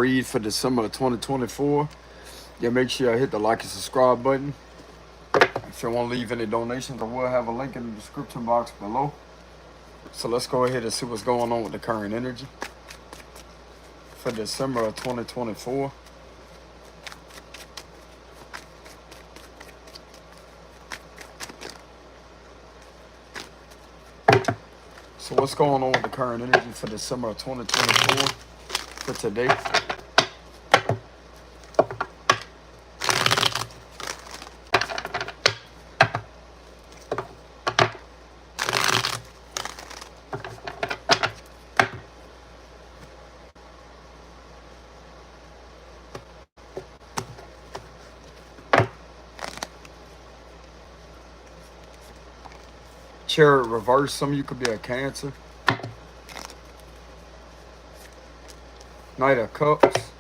read for December of 2024. Yeah, make sure you hit the like and subscribe button. If you want to leave any donations, I will have a link in the description box below. So let's go ahead and see what's going on with the current energy for December of 2024. So what's going on with the current energy for December of 2024 for today? Chariot reverse, some of you could be a Cancer. Knight of Cups.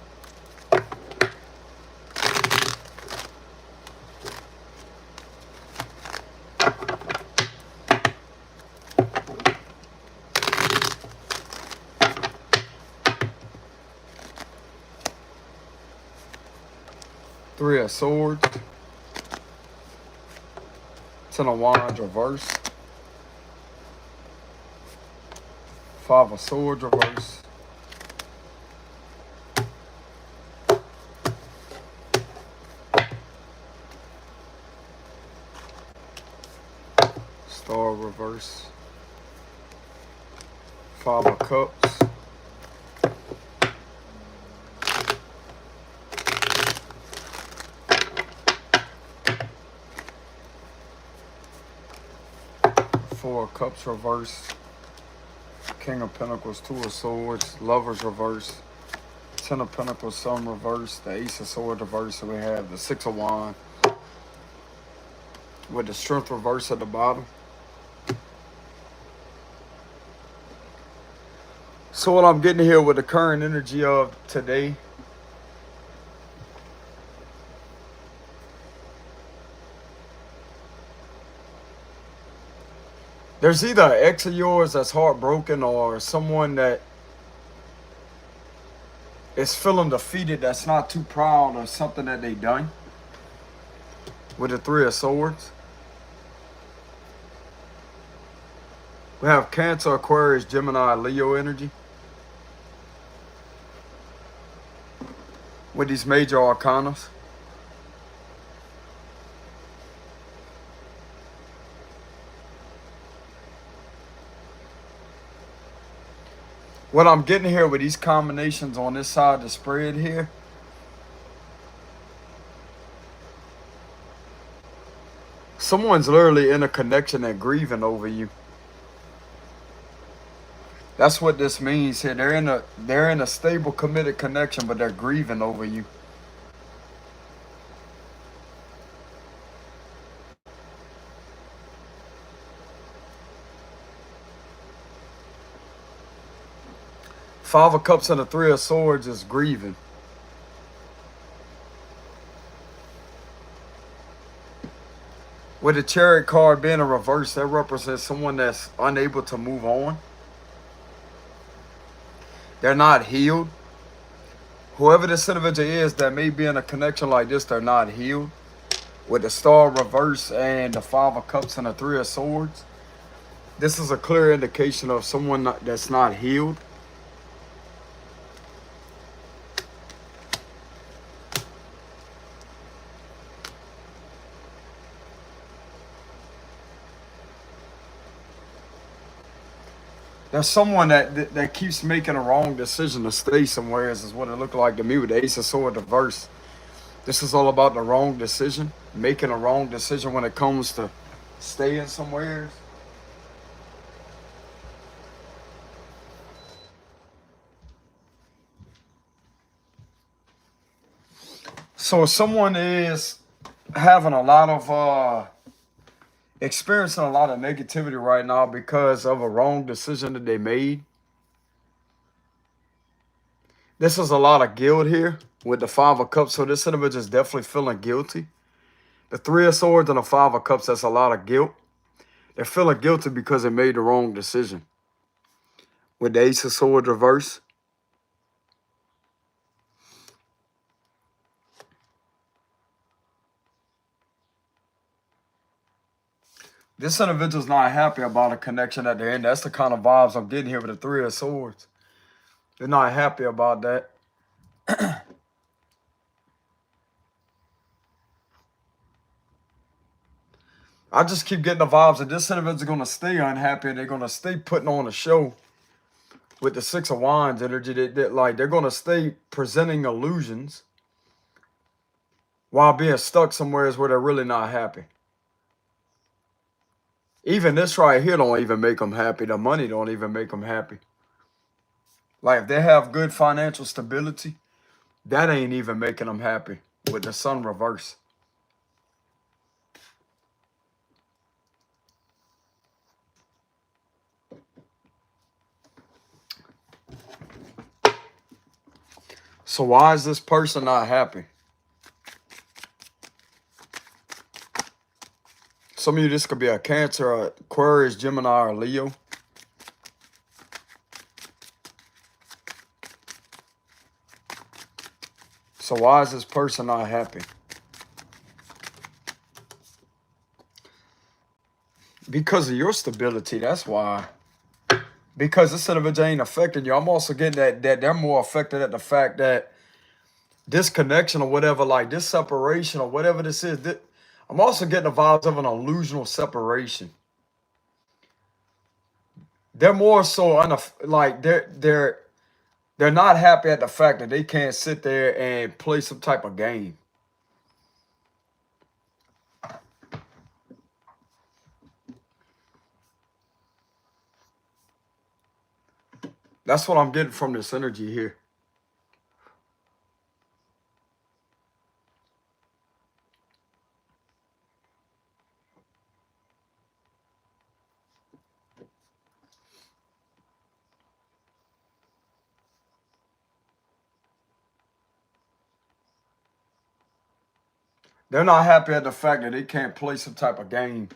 Three of Swords. Ten of Wands reverse. Five of Swords reverse. Star reverse. Five of Cups. Four of Cups reverse. King of Pentacles, Two of Swords, Lovers reverse, Ten of Pentacles, some reverse, the Ace of Swords reverse, so we have the Six of Wands with the Strength reverse at the bottom. So what I'm getting here with the current energy of today, there's either an ex of yours that's heartbroken or someone that is feeling defeated that's not too proud of something that they done with the Three of Swords. We have Cancer, Aquarius, Gemini, Leo energy with these major arcanas. What I'm getting here with these combinations on this side of the spread here, someone's literally in a connection and grieving over you. That's what this means here. They're in a stable, committed connection, but they're grieving over you. Five of Cups and the Three of Swords is grieving. With the Chariot card being a reverse, that represents someone that's unable to move on. They're not healed. Whoever this individual is that may be in a connection like this, they're not healed. With the Star reverse and the Five of Cups and the Three of Swords, this is a clear indication of someone that's not healed. There's someone that keeps making a wrong decision to stay somewhere, is what it looked like to me with the Ace of Swords reverse. This is all about the wrong decision, making a wrong decision when it comes to staying somewhere. So someone is having a lot of experiencing a lot of negativity right now because of a wrong decision that they made. This is a lot of guilt here with the Five of Cups. So this individual is definitely feeling guilty. The Three of Swords and the Five of Cups, that's a lot of guilt. They're feeling guilty because they made the wrong decision. With the Ace of Swords reverse. This individual's not happy about a connection that they're in. That's the kind of vibes I'm getting here with the Three of Swords. They're not happy about that. I just keep getting the vibes that this individual's going to stay unhappy and they're going to stay putting on a show with the Six of Wands energy. Like they're going to stay presenting illusions while being stuck somewhere where they're really not happy. Even this right here don't even make them happy. The money don't even make them happy. Like if they have good financial stability, that ain't even making them happy with the Sun reverse. So why is this person not happy? Some of you, this could be a Cancer, Aquarius, Gemini, or Leo. So why is this person not happy? Because of your stability, that's why. Because this individual ain't affecting you. I'm also getting that they're more affected at the fact that this connection or whatever, like this separation or whatever this is, I'm also getting the vibes of an illusional separation. They're more so like they're not happy at the fact that they can't sit there and play some type of game. That's what I'm getting from this energy here. They're not happy at the fact that they can't play some type of game.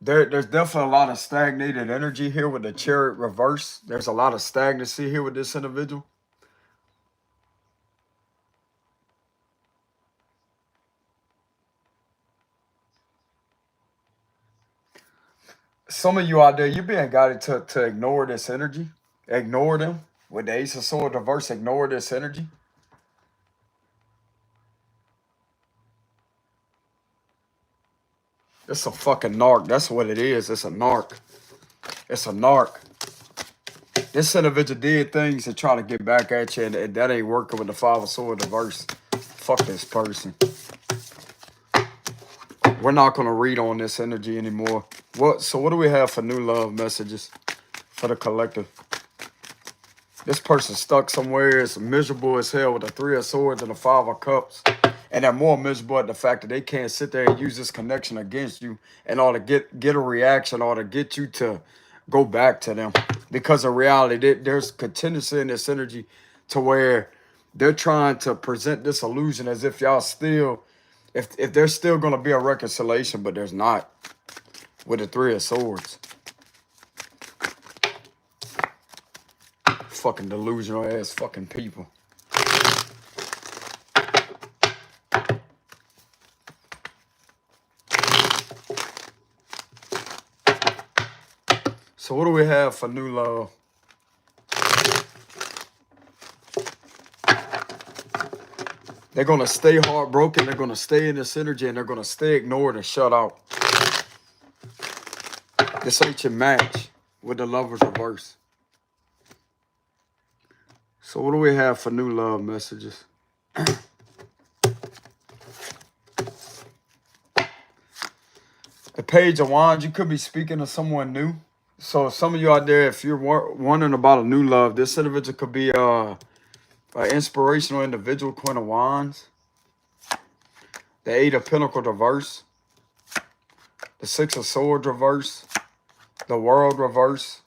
There's definitely a lot of stagnated energy here with the Chariot reverse. There's a lot of stagnancy here with this individual. Some of you out there, you're being guided to ignore this energy. Ignore them. With the Ace of Swords reverse, ignore this energy. It's a fucking narc. That's what it is. It's a narc. It's a narc. This individual did things to try to get back at you, and that ain't working with the Five of Swords reverse. Fuck this person. We're not going to read on this energy anymore. So what do we have for new love messages for the collective? This person's stuck somewhere. It's miserable as hell with the Three of Swords and the Five of Cups. And they're more miserable at the fact that they can't sit there and use this connection against you in order to get a reaction or to get you to go back to them. Because in reality, there's contingency in this energy to where they're trying to present this illusion as if y'all still, if there's still going to be a reconciliation, but there's not with the Three of Swords. Fucking delusional ass fucking people. So what do we have for new love? They're going to stay heartbroken. They're going to stay in this energy and they're going to stay ignored and shut out. This ain't your match with the Lovers reverse. So what do we have for new love messages? The Page of Wands, you could be speaking to someone new. So some of you out there, if you're wondering about a new love, this individual could be an inspirational individual, Queen of Wands. The Eight of Pentacles reverse. The Six of Swords reverse. The World reverse.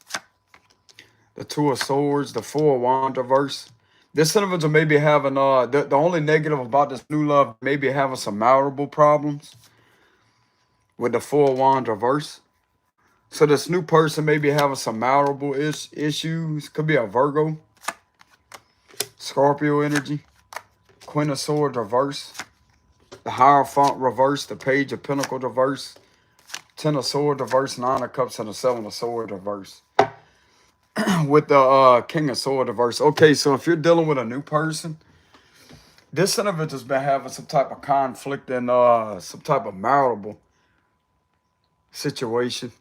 The Two of Swords. The Four of Wands reverse. This individual may be having, the only negative about this new love, may be having some marital problems with the Four of Wands reverse. So this new person may be having some marital issues. Could be a Virgo. Scorpio energy. Queen of Swords reverse. The Hierophant reverse. The Page of Pentacles reverse. Ten of Swords reverse. Nine of Cups and the Seven of Swords reverse. With the King of Swords reverse. Okay, so if you're dealing with a new person, this individual's been having some type of conflict and some type of marital situation.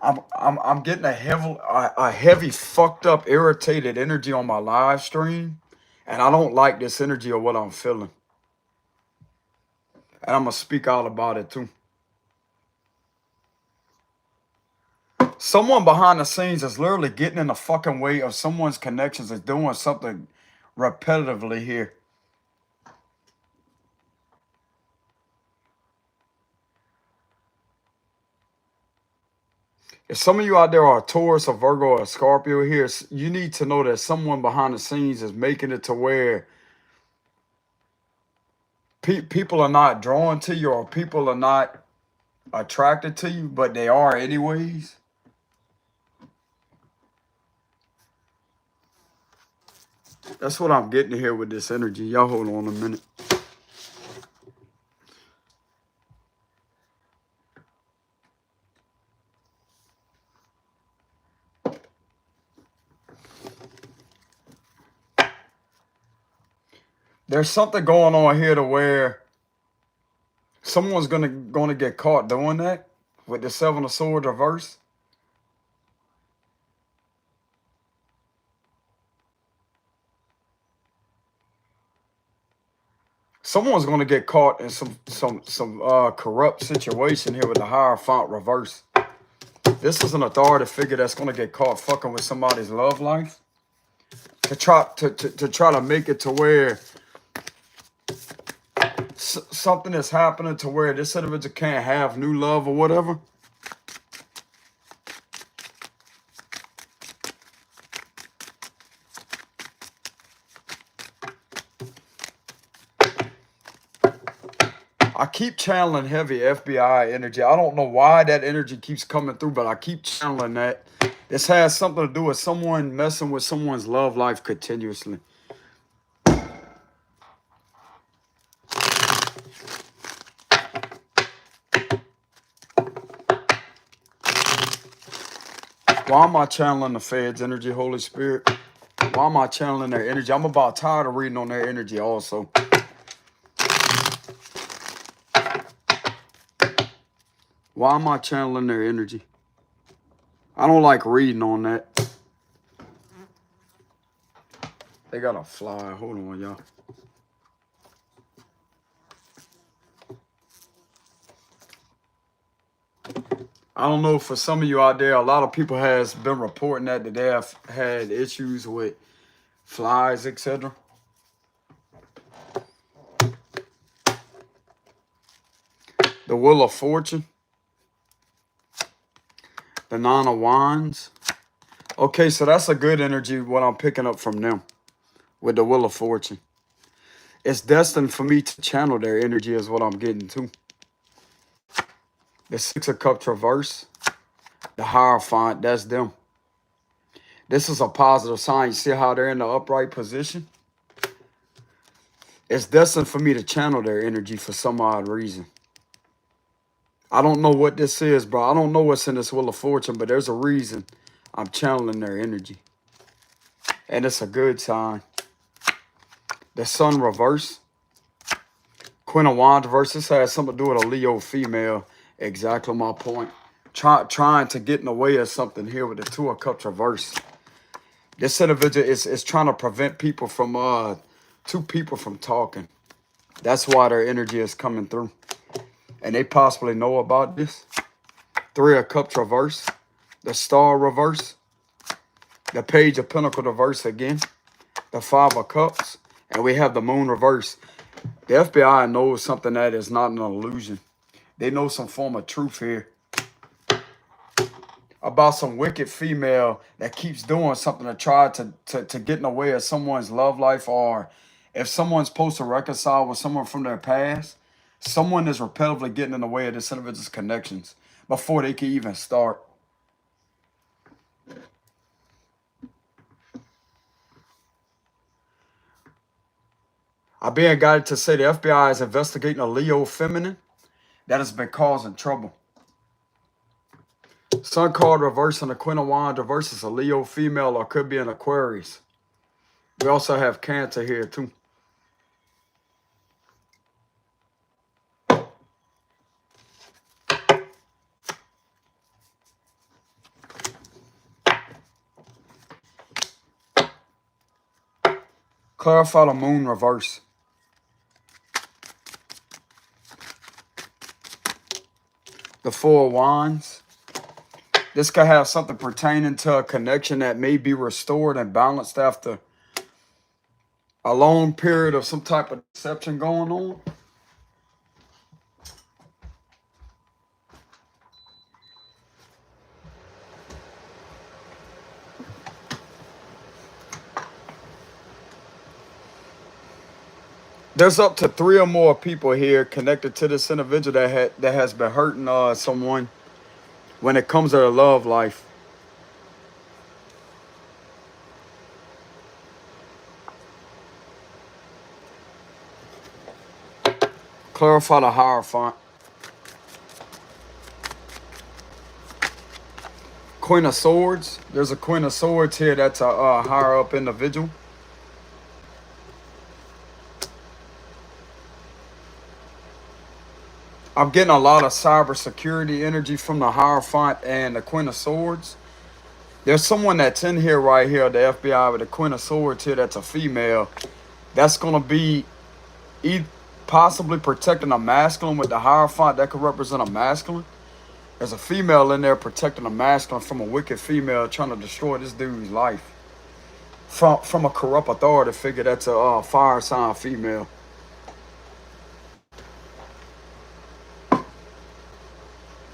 I'm getting a heavy fucked up irritated energy on my live stream, and I don't like this energy or what I'm feeling, and I'm gonna speak out about it too. Someone behind the scenes is literally getting in the fucking way of someone's connections and doing something repetitively here. If some of you out there are a Taurus, a Virgo, or a Scorpio here, you need to know that someone behind the scenes is making it to where people are not drawn to you or people are not attracted to you, but they are anyways. That's what I'm getting here with this energy. Y'all hold on a minute. There's something going on here to where someone's gonna get caught doing that with the Seven of Swords reverse. Someone's gonna get caught in some corrupt situation here with the Hierophant reverse. This is an authority figure that's gonna get caught fucking with somebody's love life to try to make it to where something is happening to where this individual can't have new love or whatever. I keep channeling heavy FBI energy. I don't know why that energy keeps coming through, but I keep channeling that. This has something to do with someone messing with someone's love life continuously. Why am I channeling the Feds energy, Holy Spirit? Why am I channeling their energy? I'm about tired of reading on their energy also. Why am I channeling their energy? I don't like reading on that. They got a fly. Hold on, y'all. I don't know, for some of you out there, a lot of people has been reporting that they have had issues with flies, etc. The Wheel of Fortune. The Nine of Wands. Okay, so that's a good energy, what I'm picking up from them with the Wheel of Fortune. It's destined for me to channel their energy is what I'm getting to. The Six of Cups reverse. The Hierophant, that's them. This is a positive sign. You see how they're in the upright position? It's destined for me to channel their energy for some odd reason. I don't know what this is, bro. I don't know what's in this Wheel of Fortune, but there's a reason I'm channeling their energy. And it's a good sign. The Sun reverse. Queen of Wands reverse. This has something to do with a Leo female. Exactly my point. Trying to get in the way of something here with the Two of Cups reverse. This individual is trying to prevent people from, two people from talking. That's why their energy is coming through. And they possibly know about this. Three of Cups reverse. The Star reverse. The Page of Pentacles reverse again. The Five of Cups. And we have the Moon reverse. The FBI knows something that is not an illusion. They know some form of truth here about some wicked female that keeps doing something to try to get in the way of someone's love life, or if someone's supposed to reconcile with someone from their past, someone is repetitively getting in the way of this individual's connections before they can even start. I'm being guided to say the FBI is investigating a Leo feminine that has been causing trouble. Sun card reverse and the Queen of Wands reverse is a Leo female, or could be an Aquarius. We also have Cancer here too. Clarify the Moon reverse. The Four of Wands. This could have something pertaining to a connection that may be restored and balanced after a long period of some type of deception going on. There's up to 3 or more people here connected to this individual that has been hurting someone when it comes to their love life. Clarify the Hierophant. Queen of Swords. There's a Queen of Swords here that's a higher up individual. I'm getting a lot of cybersecurity energy from the Hierophant and the Queen of Swords. There's someone that's in here right here, the FBI with the Queen of Swords here, that's a female. That's going to be possibly protecting a masculine with the Hierophant. That could represent a masculine. There's a female in there protecting a masculine from a wicked female trying to destroy this dude's life. From a corrupt authority figure that's a fire sign female.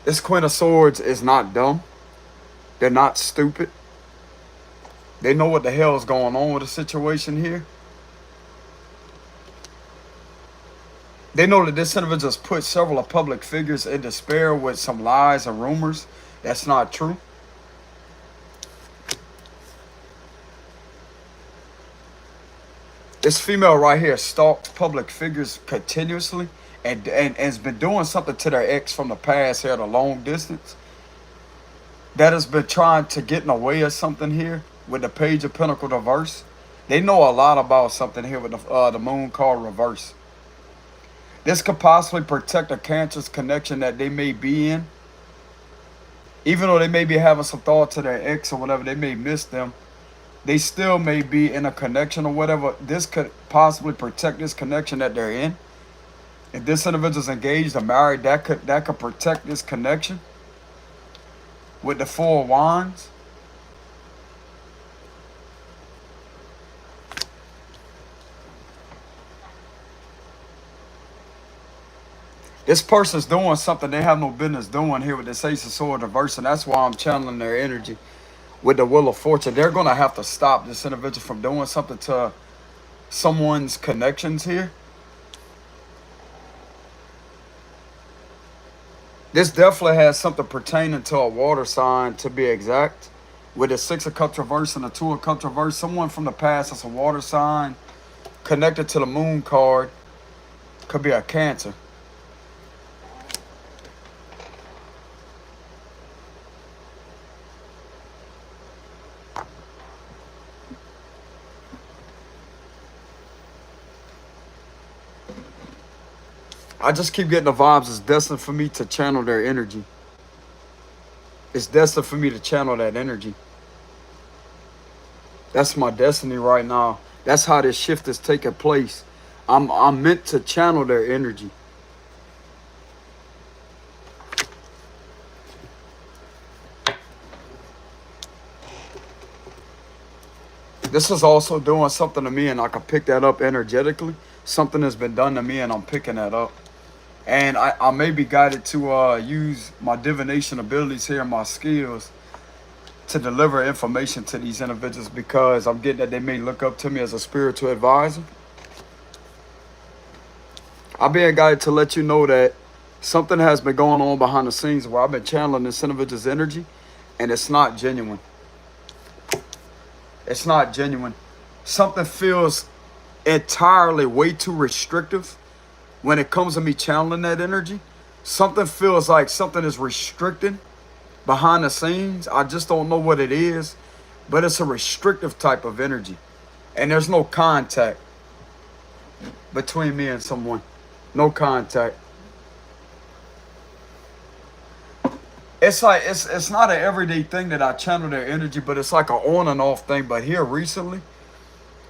This Queen of Swords is not dumb. They're not stupid. They know what the hell is going on with the situation here. They know that this individual has put several of public figures in despair with some lies and rumors. That's not true. This female right here stalks public figures continuously and has been doing something to their ex from the past here at a long distance. That has been trying to get in the way of something here with the Page of Pentacles reverse. They know a lot about something here with the Moon card reverse. This could possibly protect a Cancer's connection that they may be in. Even though they may be having some thought to their ex or whatever, they may miss them. They still may be in a connection or whatever. This could possibly protect this connection that they're in. If this individual's engaged or married, that could protect this connection. With the Four of Wands. This person's doing something they have no business doing here with this Ace of Swords reverse, and that's why I'm channeling their energy with the Wheel of Fortune. They're going to have to stop this individual from doing something to someone's connections here. This definitely has something pertaining to a water sign, to be exact. With the Six of Cups reverse and the Two of Cups reverse, someone from the past that's a water sign connected to the Moon card could be a Cancer. I just keep getting the vibes. It's destined for me to channel their energy. It's destined for me to channel that energy. That's my destiny right now. That's how this shift is taking place. I'm meant to channel their energy. This is also doing something to me, and I can pick that up energetically. Something has been done to me and I'm picking that up. And I may be guided to use my divination abilities here and my skills to deliver information to these individuals, because I'm getting that they may look up to me as a spiritual advisor. I'm being guided to let you know that something has been going on behind the scenes where I've been channeling this individual's energy, and it's not genuine. It's not genuine. Something feels entirely way too restrictive when it comes to me channeling that energy. Something feels like something is restricted behind the scenes. I just don't know what it is, but it's a restrictive type of energy. And there's no contact between me and someone. No contact. It's like, it's not an everyday thing that I channel their energy, but it's like an on and off thing. But here recently,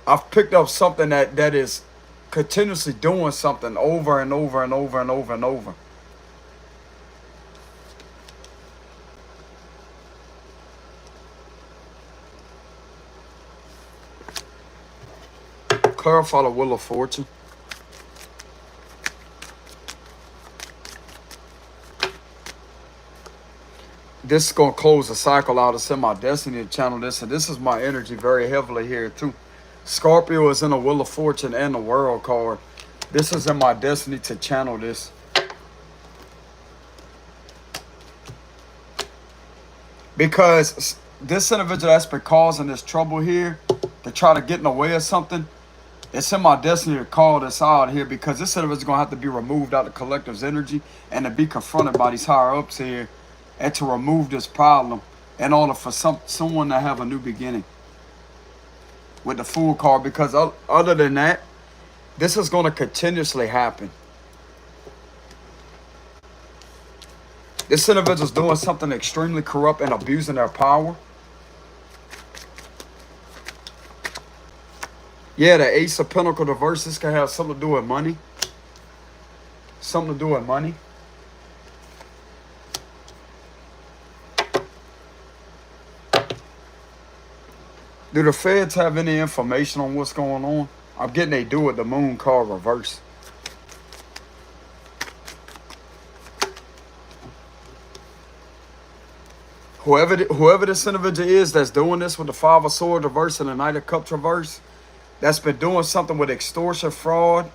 I've picked up something that is continuously doing something over and over and over and over and over. Clarify the Wheel of Fortune. This is going to close the cycle out. It's in my destiny to channel this. And this is my energy very heavily here too. Scorpio is in the Wheel of Fortune and the World card. This is in my destiny to channel this. Because this individual that's been causing this trouble here, to try to get in the way of something, it's in my destiny to call this out here, because this individual is going to have to be removed out of the collective's energy and to be confronted by these higher ups here, and to remove this problem in order for someone to have a new beginning with the Fool card. Because other than that, this is going to continuously happen. This individual is doing something extremely corrupt and abusing their power. Yeah, the Ace of Pentacles reverse, this can have something to do with money. Something to do with money. Do the feds have any information on what's going on? I'm getting they do with the Moon card reverse. Whoever this individual is that's doing this with the Five of Swords reverse and the Knight of Cups reverse, that's been doing something with extortion, fraud,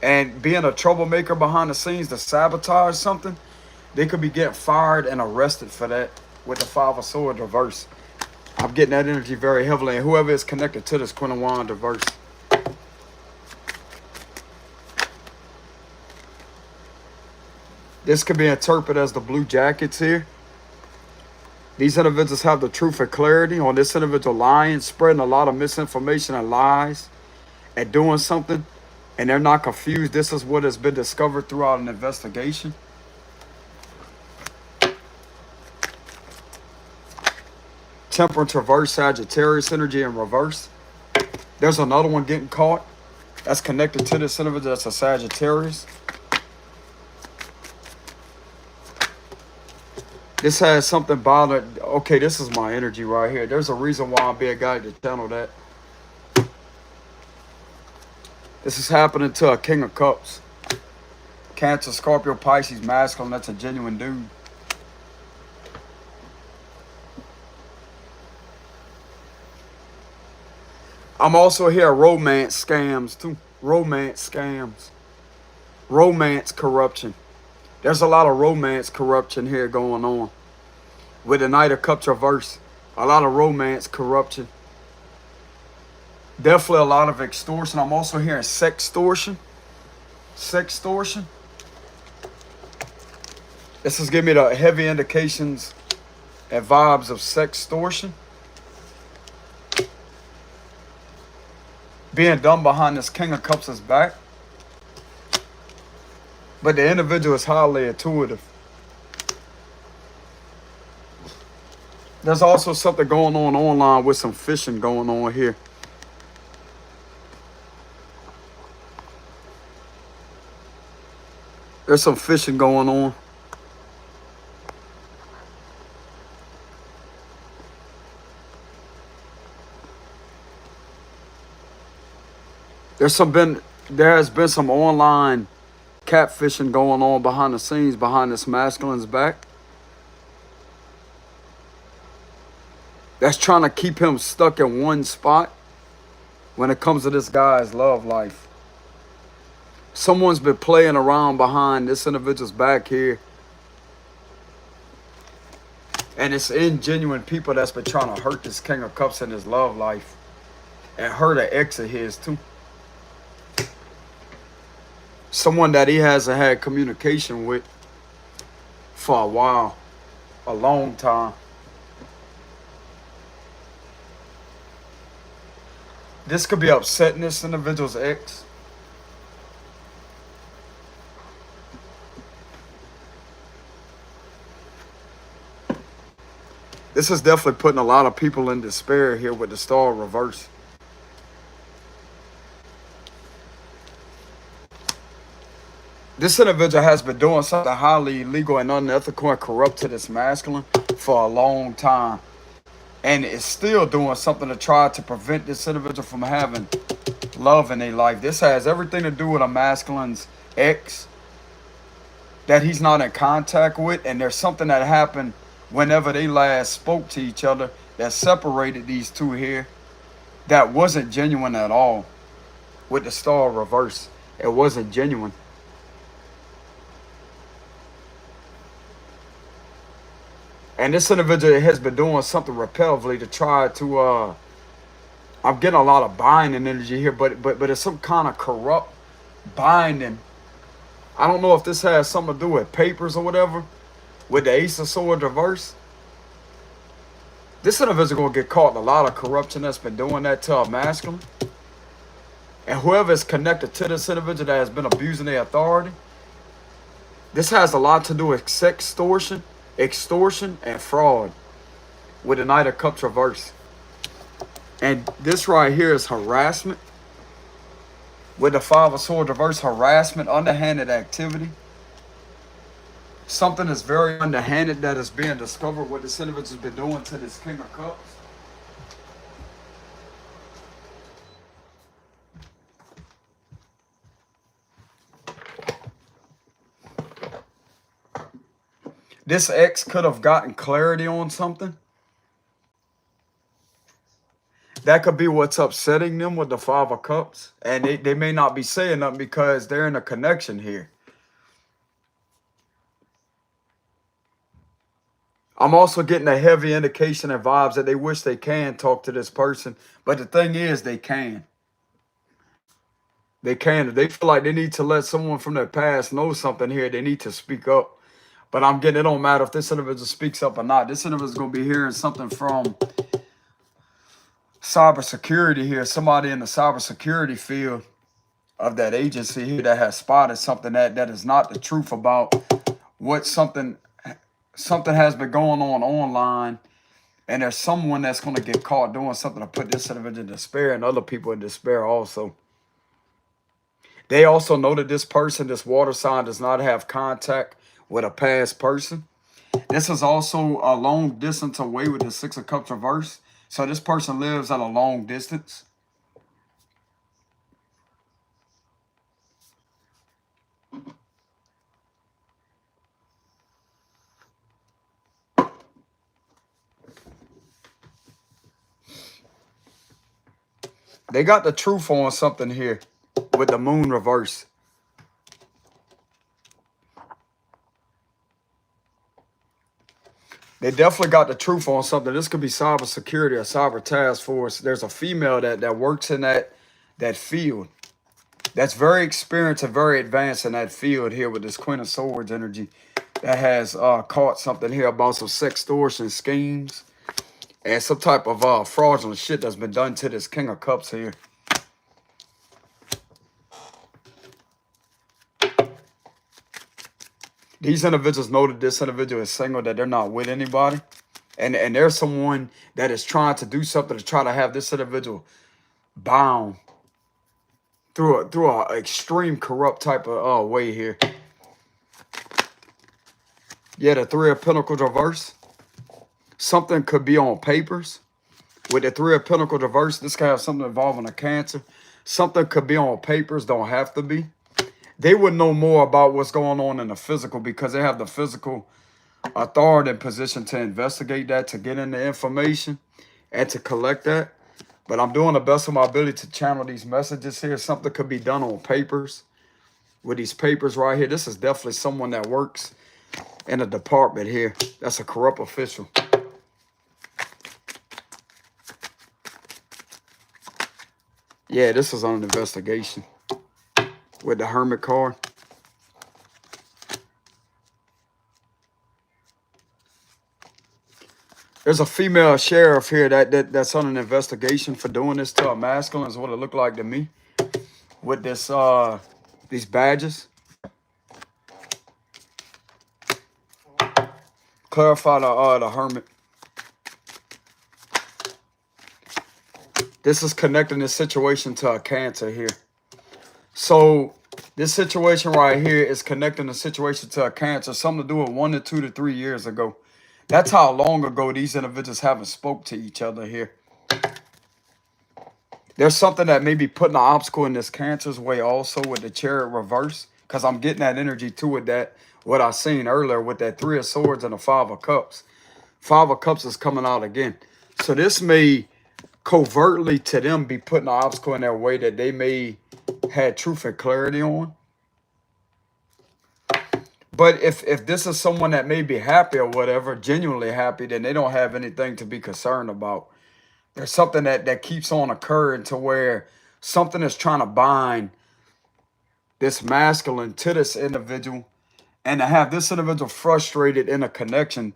and being a troublemaker behind the scenes to sabotage something, they could be getting fired and arrested for that with the Five of Swords reverse. I'm getting that energy very heavily, and whoever is connected to this Queen of Wands reverse. This could be interpreted as the Blue Jackets here. These individuals have the truth and clarity on this individual lying, spreading a lot of misinformation and lies, and doing something, and they're not confused. This is what has been discovered throughout an investigation. Temperance reverse, Sagittarius energy in reverse. There's another one getting caught that's connected to this individual. That's a Sagittarius. This has something bothered. Okay, this is my energy right here. There's a reason why I'm being guided to channel that. This is happening to a King of Cups. Cancer, Scorpio, Pisces, masculine. That's a genuine dude. I'm also here romance scams too. Romance scams. Romance corruption. There's a lot of romance corruption here going on. With the Knight of Cups reverse. A lot of romance corruption. Definitely a lot of extortion. I'm also hearing sextortion. Sextortion. This is giving me the heavy indications and vibes of sextortion. Being done behind this King of Cups' back. But the individual is highly intuitive. There's also something going on online with some fishing going on here. There's some fishing going on. There's there has been some online catfishing going on behind the scenes, behind this masculine's back. That's trying to keep him stuck in one spot when it comes to this guy's love life. Someone's been playing around behind this individual's back here. And it's ingenuine people that's been trying to hurt this King of Cups in his love life. And hurt an ex of his too. Someone that he hasn't had communication with for a while. A long time. This could be upsetting this individual's ex. This is definitely putting a lot of people in despair here with the star reverse. This individual has been doing something highly illegal and unethical and corrupt to this masculine for a long time. And is still doing something to try to prevent this individual from having love in their life. This has everything to do with a masculine's ex that he's not in contact with. And there's something that happened whenever they last spoke to each other that separated these two here that wasn't genuine at all. With the star reverse, it wasn't genuine. And this individual has been doing something repetitively to try to, I'm getting a lot of binding energy here, but it's some kind of corrupt binding. I don't know if this has something to do with papers or whatever, with the Ace of Swords reverse. This individual gonna get caught in a lot of corruption that's been doing that to a masculine. And whoever is connected to this individual that has been abusing their authority, this has a lot to do with extortion, and fraud with the Knight of Cups reverse. And this right here is harassment. With the Five of Swords reverse, harassment, underhanded activity. Something is very underhanded that is being discovered what this individual has been doing to this King of Cups. This ex could have gotten clarity on something. That could be what's upsetting them with the Five of Cups. And they may not be saying nothing because they're in a connection here. I'm also getting a heavy indication and vibes that they wish they can talk to this person. But the thing is, they can. They can. If they feel like they need to let someone from their past know something here, they need to speak up. But I'm getting, it don't matter if this individual speaks up or not. This individual is going to be hearing something from cybersecurity here. Somebody in the cybersecurity field of that agency here that has spotted something that is not the truth about what something has been going on online. And there's someone that's going to get caught doing something to put this individual in despair and other people in despair also. They also know that this person, this water sign, does not have contact with a past person. This is also a long distance away with the Six of Cups reverse. So this person lives at a long distance. They got the truth on something here with the moon reverse. They definitely got the truth on something. This could be cybersecurity or cyber task force. There's a female that works in that field. That's very experienced and very advanced in that field here with this Queen of Swords energy. That has caught something here about some sextortion schemes. And some type of fraudulent shit that's been done to this King of Cups here. These individuals know that this individual is single, that they're not with anybody. And there's someone that is trying to do something to try to have this individual bound through a extreme corrupt type of way here. Yeah, the Three of Pentacles reverse. Something could be on papers. With the Three of Pentacles reverse, this could have something involving a cancer. Something could be on papers, don't have to be. They would know more about what's going on in the physical because they have the physical authority and position to investigate that, to get in the information and to collect that. But I'm doing the best of my ability to channel these messages here. Something could be done on papers with these papers right here. This is definitely someone that works in a department here. That's a corrupt official. Yeah, this is on an investigation with the Hermit card. There's a female sheriff here that's on an investigation for doing this to a masculine, is what it looked like to me. With this these badges. Clarify the Hermit. This is connecting this situation to a Cancer here. So this situation right here is connecting the situation to a Cancer, something to do with 1 to 2 to 3 years ago. That's how long ago these individuals haven't spoke to each other here. There's something that may be putting an obstacle in this Cancer's way also with the Chariot reverse, because I'm getting that energy too with that, what I seen earlier with that 3 of Swords and the 5 of Cups. 5 of Cups is coming out again. So this may covertly to them be putting an obstacle in their way that they may have truth and clarity on. But if this is someone that may be happy or whatever, genuinely happy, then they don't have anything to be concerned about. There's something that keeps on occurring to where something is trying to bind this masculine to this individual, and to have this individual frustrated in a connection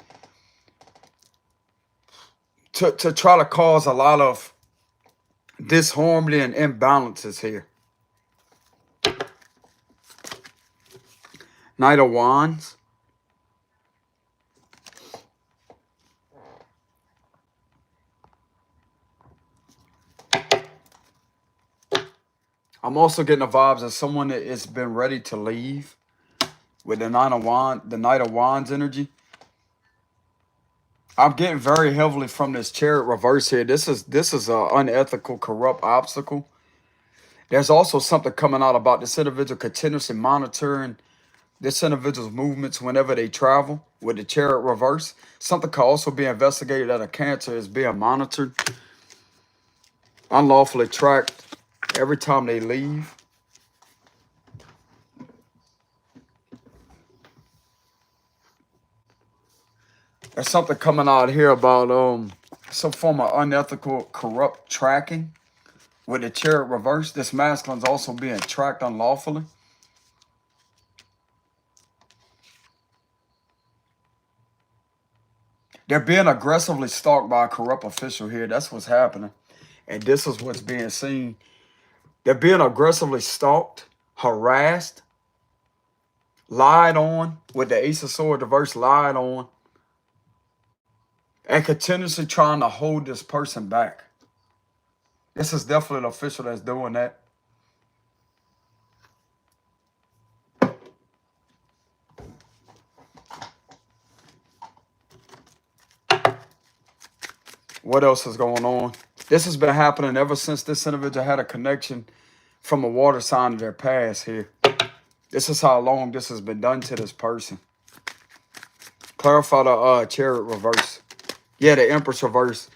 to try to cause a lot of disharmony and imbalances here. Knight of Wands. I'm also getting the vibes of someone that has been ready to leave with the Knight of Wands energy. I'm getting very heavily from this Chariot reverse here. This is an unethical, corrupt obstacle. There's also something coming out about this individual continuously monitoring this individual's movements whenever they travel with the Chariot reverse. Something could also be investigated that a Cancer is being monitored, unlawfully tracked every time they leave. There's something coming out here about some form of unethical, corrupt tracking with the Chariot reverse. This masculine's also being tracked unlawfully. They're being aggressively stalked by a corrupt official here. That's what's happening. And this is what's being seen. They're being aggressively stalked, harassed, lied on with the Ace of Swords reverse, lied on, and continuously trying to hold this person back. This is definitely an official that's doing that. What else is going on? This has been happening ever since this individual had a connection from a water sign of their past here. This is how long this has been done to this person. Clarify the Chariot reverse. Yeah, the Empress reverse.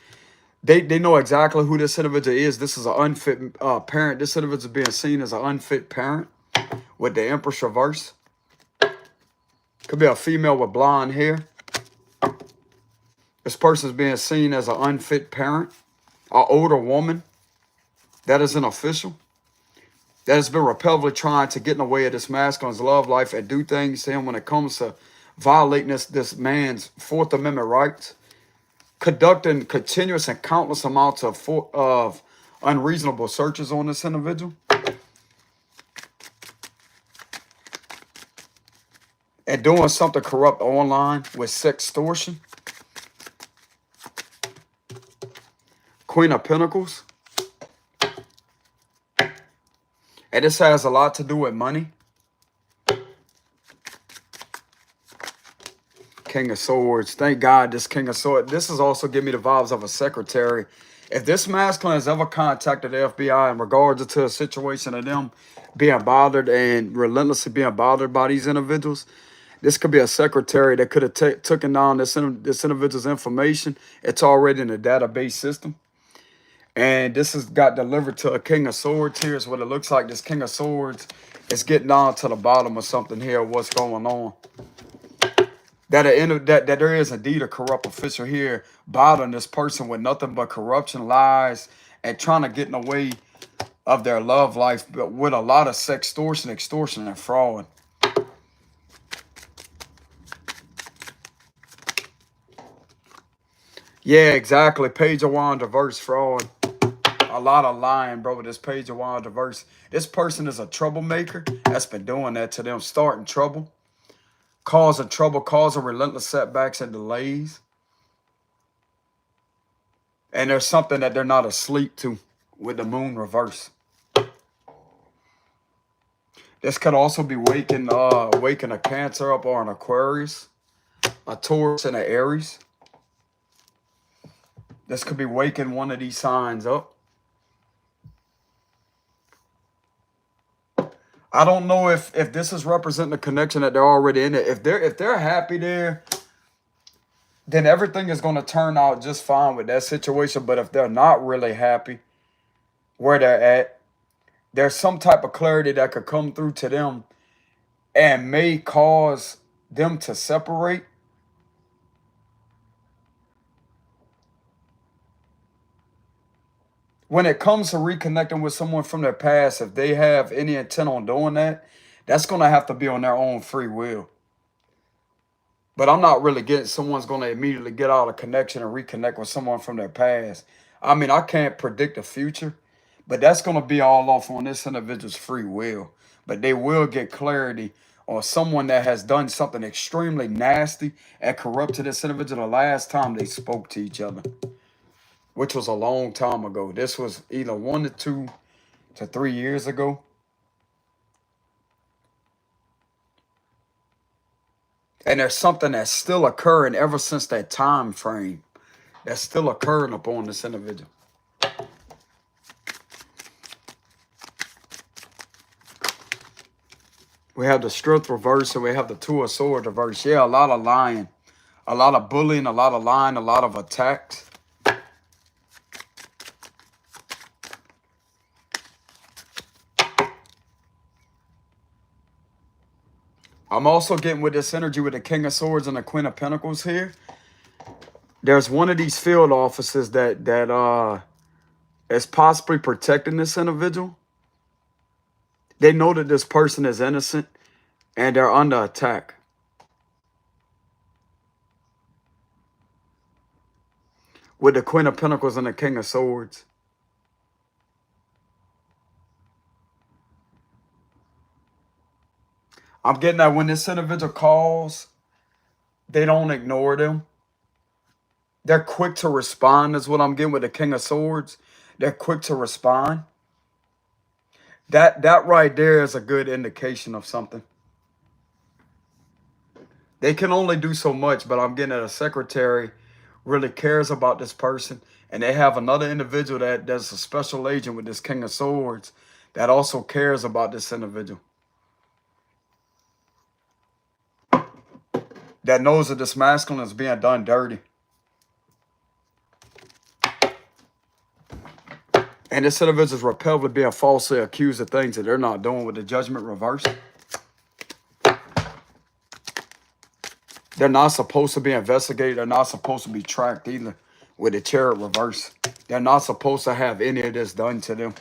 They know exactly who this individual is. This is an unfit parent. This individual is being seen as an unfit parent with the Empress reverse. Could be a female with blonde hair. This person is being seen as an unfit parent, an older woman that is an official, that has been repetitively trying to get in the way of this masculine's love life and do things to him when it comes to violating this man's Fourth Amendment rights, conducting continuous and countless amounts of unreasonable searches on this individual, and doing something corrupt online with sextortion. Queen of Pentacles. And this has a lot to do with money. King of Swords. Thank God this King of Swords. This is also giving me the vibes of a secretary If this masculine has ever contacted the FBI in regards to a situation of them being bothered and relentlessly being bothered by these individuals, this could be a secretary that could have taken down this individual's information. It's already in the database system. And this has got delivered to a King of Swords. Here's what it looks like. This King of Swords is getting down to the bottom of something here, what's going on. That there is indeed a corrupt official here bothering this person with nothing but corruption, lies, and trying to get in the way of their love life, but with a lot of sextortion, extortion, and fraud. Yeah, exactly. Page of Wand, diverse fraud. A lot of lying, bro, with this Page of Wand, diverse. This person is a troublemaker that's been doing that to them, starting trouble, causing relentless setbacks and delays. And there's something that they're not asleep to with the moon reverse. This could also be waking a Cancer up or an Aquarius, a Taurus, and an Aries. This could be waking one of these signs up. I don't know if this is representing the connection that they're already in it. If they're happy there, then everything is going to turn out just fine with that situation. But if they're not really happy where they're at, there's some type of clarity that could come through to them and may cause them to separate. When it comes to reconnecting with someone from their past, if they have any intent on doing that, that's going to have to be on their own free will. But I'm not really getting someone's going to immediately get out of connection and reconnect with someone from their past. I mean, I can't predict the future, but that's going to be all off on this individual's free will. But they will get clarity on someone that has done something extremely nasty and corrupt to this individual the last time they spoke to each other, which was a long time ago. This was either 1 to 2 to 3 years ago. And there's something that's still occurring ever since that time frame. That's still occurring upon this individual. We have the Strength reverse and we have the Two of Swords reverse. Yeah, a lot of lying. A lot of bullying, a lot of lying, a lot of attacks. I'm also getting with this energy with the King of Swords and the Queen of Pentacles here. There's one of these field officers that is possibly protecting this individual. They know that this person is innocent and they're under attack. With the Queen of Pentacles and the King of Swords. I'm getting that when this individual calls, they don't ignore them. They're quick to respond is what I'm getting with the King of Swords. They're quick to respond. That right there is a good indication of something. They can only do so much, but I'm getting that a secretary really cares about this person. And they have another individual that's a special agent with this King of Swords that also cares about this individual. That knows that this masculine is being done dirty. And this individual is repelled with being falsely accused of things that they're not doing with the Judgment reverse. They're not supposed to be investigated. They're not supposed to be tracked either with the Chariot reverse. They're not supposed to have any of this done to them.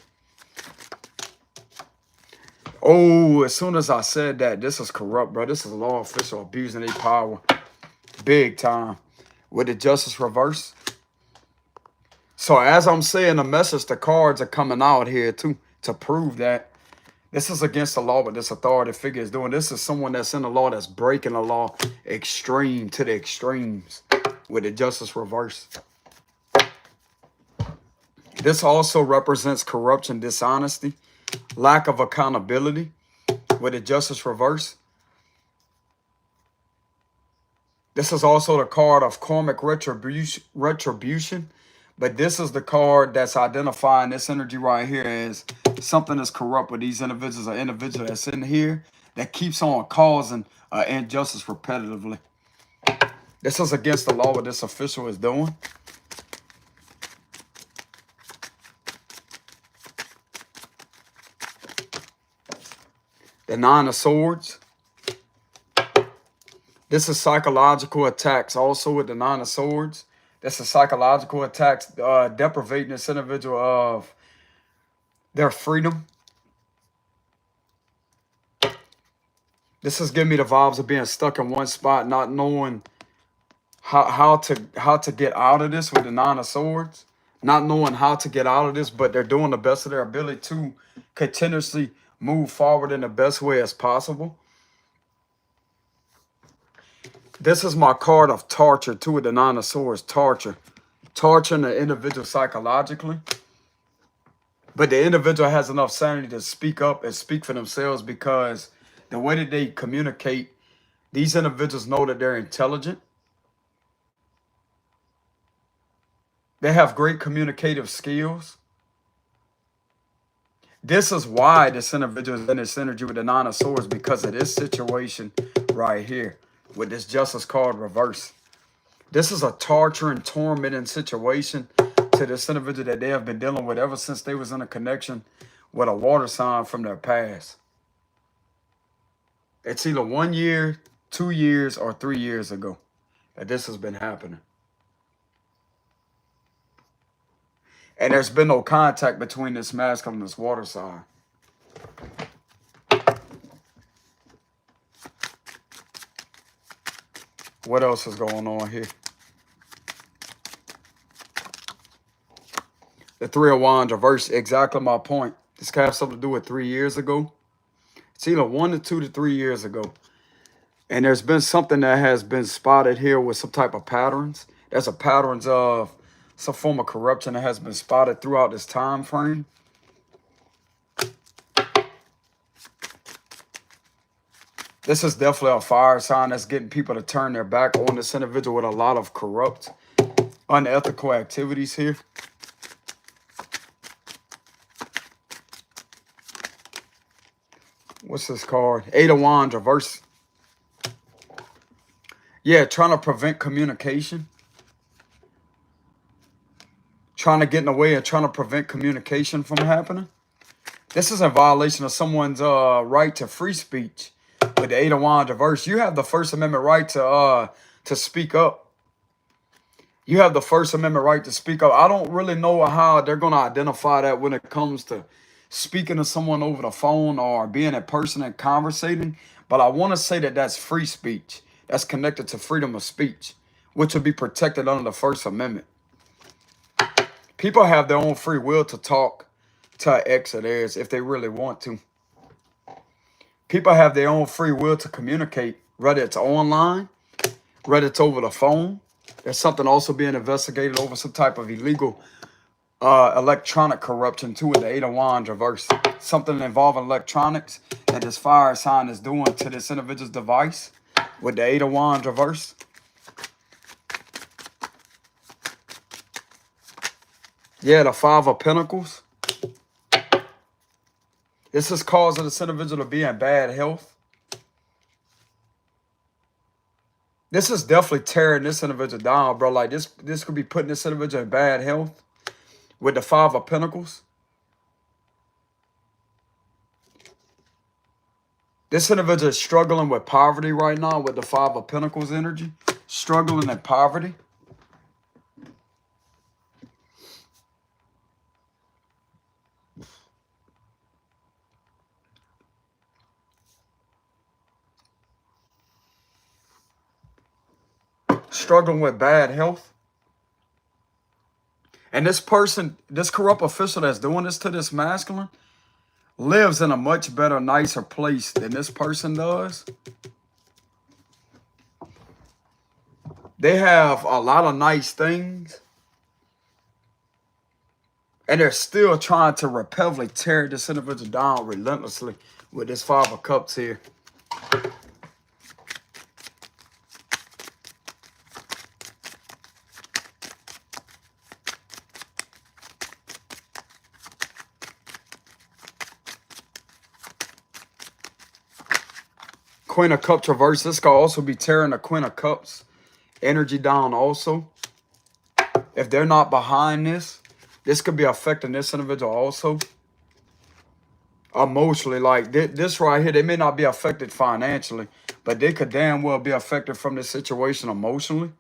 Oh, as soon as I said that, this is corrupt, bro. This is a law official abusing their power. Big time. With the Justice reverse. So as I'm saying the message, the cards are coming out here too to prove that this is against the law, what this authority figure is doing. This is someone that's in the law that's breaking the law extreme to the extremes with the Justice reverse. This also represents corruption, dishonesty, lack of accountability with the Justice reverse. This is also the card of karmic retribution, But this is the card that's identifying this energy right here as something that's corrupt with these individuals, an individual that's in here that keeps on causing injustice repetitively. This is against the law what this official is doing. The Nine of Swords. This is psychological attacks also with the Nine of Swords. This is psychological attacks, deprivating this individual of their freedom. This is giving me the vibes of being stuck in one spot, not knowing how to get out of this with the Nine of Swords. Not knowing how to get out of this, but they're doing the best of their ability to continuously move forward in the best way as possible. This is my card of torture, too, with the Nine of Swords, torture. Torturing the individual psychologically. But the individual has enough sanity to speak up and speak for themselves, because the way that they communicate, these individuals know that they're intelligent. They have great communicative skills. This is why this individual is in this energy with the Nine of Swords, because of this situation right here with this Justice card reverse. This is a torturing, tormenting situation to this individual that they have been dealing with ever since they was in a connection with a water sign from their past. It's either 1 year, 2 years, or 3 years ago that this has been happening. And there's been no contact between this masculine and this water sign. What else is going on here? The Three of Wands reverse, exactly my point. This could have something to do with 3 years ago. It's either 1 to 2 to 3 years ago. And there's been something that has been spotted here with some type of patterns. There's a patterns of some form of corruption that has been spotted throughout this time frame. This is definitely a fire sign that's getting people to turn their back on this individual with a lot of corrupt, unethical activities here. What's this card? Eight of Wands reverse. Yeah, trying to prevent communication. Trying to get in the way and trying to prevent communication from happening. This is a violation of someone's right to free speech. With the Eight of Wands reverse, you have the First Amendment right to speak up. You have the First Amendment right to speak up. I don't really know how they're going to identify that when it comes to speaking to someone over the phone or being in person and conversating. But I want to say that that's free speech. That's connected to freedom of speech, which will be protected under the First Amendment. People have their own free will to talk to an ex of theirs if they really want to. People have their own free will to communicate, whether it's online, whether it's over the phone. There's something also being investigated over some type of illegal electronic corruption too with the Eight of Wands reverse. Something involving electronics that this fire sign is doing to this individual's device with the Eight of Wands reverse. Yeah, the Five of Pentacles. This is causing this individual to be in bad health. This is definitely tearing this individual down, bro. Like this could be putting this individual in bad health with the Five of Pentacles. This individual is struggling with poverty right now with the Five of Pentacles energy. Struggling in poverty. Struggling with bad health. And this person, this corrupt official that's doing this to this masculine, lives in a much better, nicer place than this person does. They have a lot of nice things. And they're still trying to repetitively tear this individual down relentlessly with this Five of Cups here. Queen of Cups reverse. This could also be tearing the Queen of Cups energy down also. If they're not behind this could be affecting this individual also. Emotionally, like this right here, they may not be affected financially, but they could damn well be affected from this situation emotionally.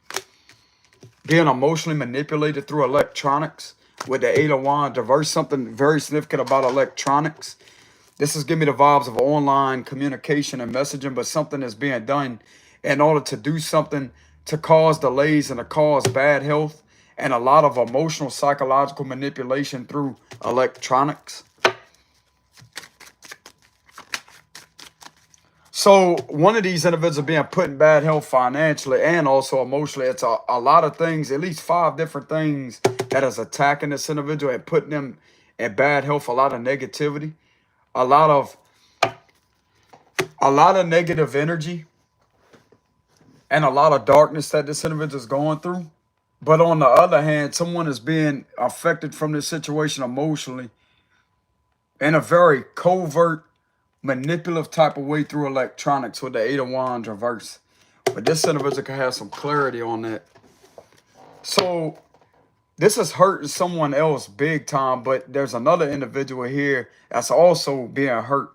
Being emotionally manipulated through electronics with the 8 of Wands reverse. Something very significant about electronics. This is giving me the vibes of online communication and messaging, but something is being done in order to do something to cause delays and to cause bad health and a lot of emotional, psychological manipulation through electronics. So one of these individuals being put in bad health financially and also emotionally. It's a lot of things, at least 5 different things that is attacking this individual and putting them in bad health. A lot of negativity, a lot of negative energy, and a lot of darkness that this individual is going through. But on the other hand, someone is being affected from this situation emotionally in a very covert, manipulative type of way through electronics with the 8 of Wands reverse. But this individual can have some clarity on that. So this is hurting someone else big time, but there's another individual here that's also being hurt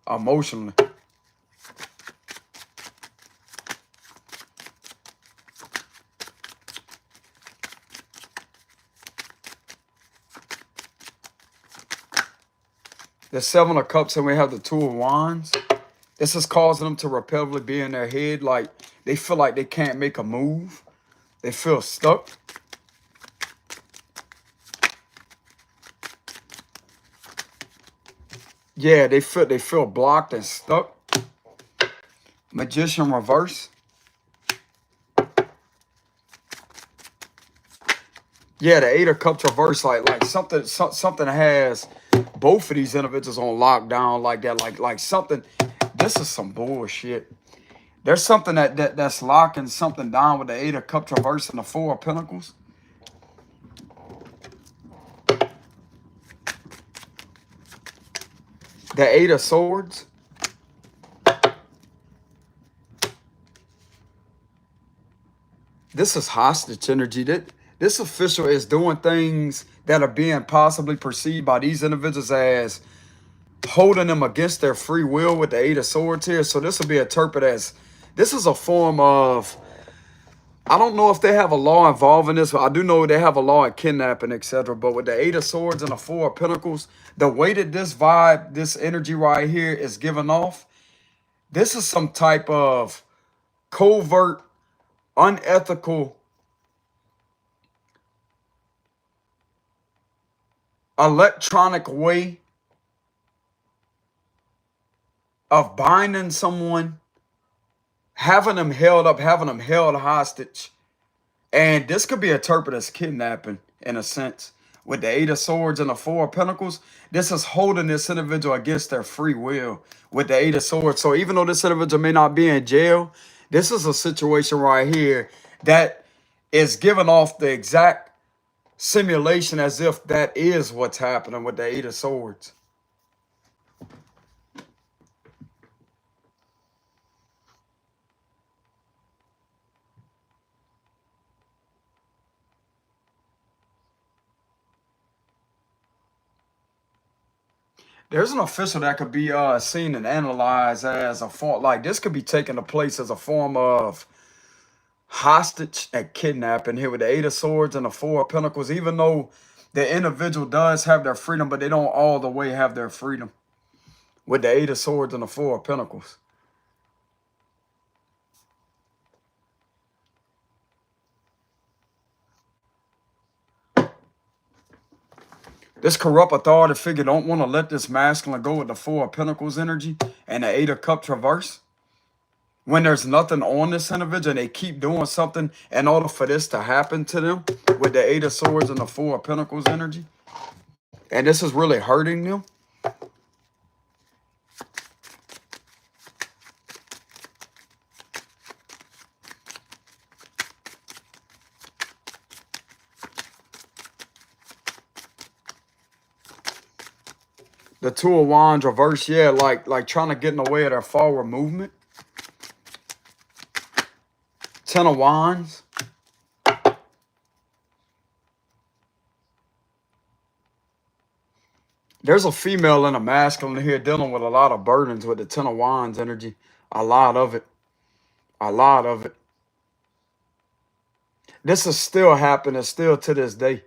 emotionally. The 7 of Cups and we have the 2 of Wands. This is causing them to repetitively be in their head. Like they feel like they can't make a move. They feel stuck. Yeah, they feel blocked and stuck. Magician reverse. Yeah, the 8 of Cups reverse. Like something has both of these individuals on lockdown like that. Like something. This is some bullshit. There's something that's locking something down with the 8 of Cups reverse and the 4 of Pentacles. The 8 of Swords. This is hostage energy. This official is doing things that are being possibly perceived by these individuals as holding them against their free will with the 8 of Swords here. So this will be interpreted as, this is a form of, I don't know if they have a law involving this, but I do know they have a law in kidnapping, etc. But with the 8 of Swords and the 4 of Pentacles, the way that this vibe, this energy right here is given off, this is some type of covert, unethical, electronic way of binding someone, having them held up, having them held hostage. And this could be interpreted as kidnapping in a sense. With the 8 of Swords and the 4 of Pentacles, this is holding this individual against their free will with the 8 of Swords. So even though this individual may not be in jail, this is a situation right here that is giving off the exact simulation as if that is what's happening with the 8 of Swords. There's an official that could be seen and analyzed as a form, like this could be taking the place as a form of hostage and kidnapping here with the 8 of Swords and the 4 of Pentacles, even though the individual does have their freedom, but they don't all the way have their freedom with the 8 of Swords and the 4 of Pentacles. This corrupt authority figure don't want to let this masculine go with the 4 of Pentacles energy and the 8 of Cups reverse. When there's nothing on this individual and they keep doing something in order for this to happen to them with the 8 of Swords and the 4 of Pentacles energy. And this is really hurting them. The 2 of Wands reverse, yeah, like trying to get in the way of their forward movement. Ten of Wands. There's a female and a masculine here dealing with a lot of burdens with the Ten of Wands energy. A lot of it. A lot of it. This is still happening, still to this day.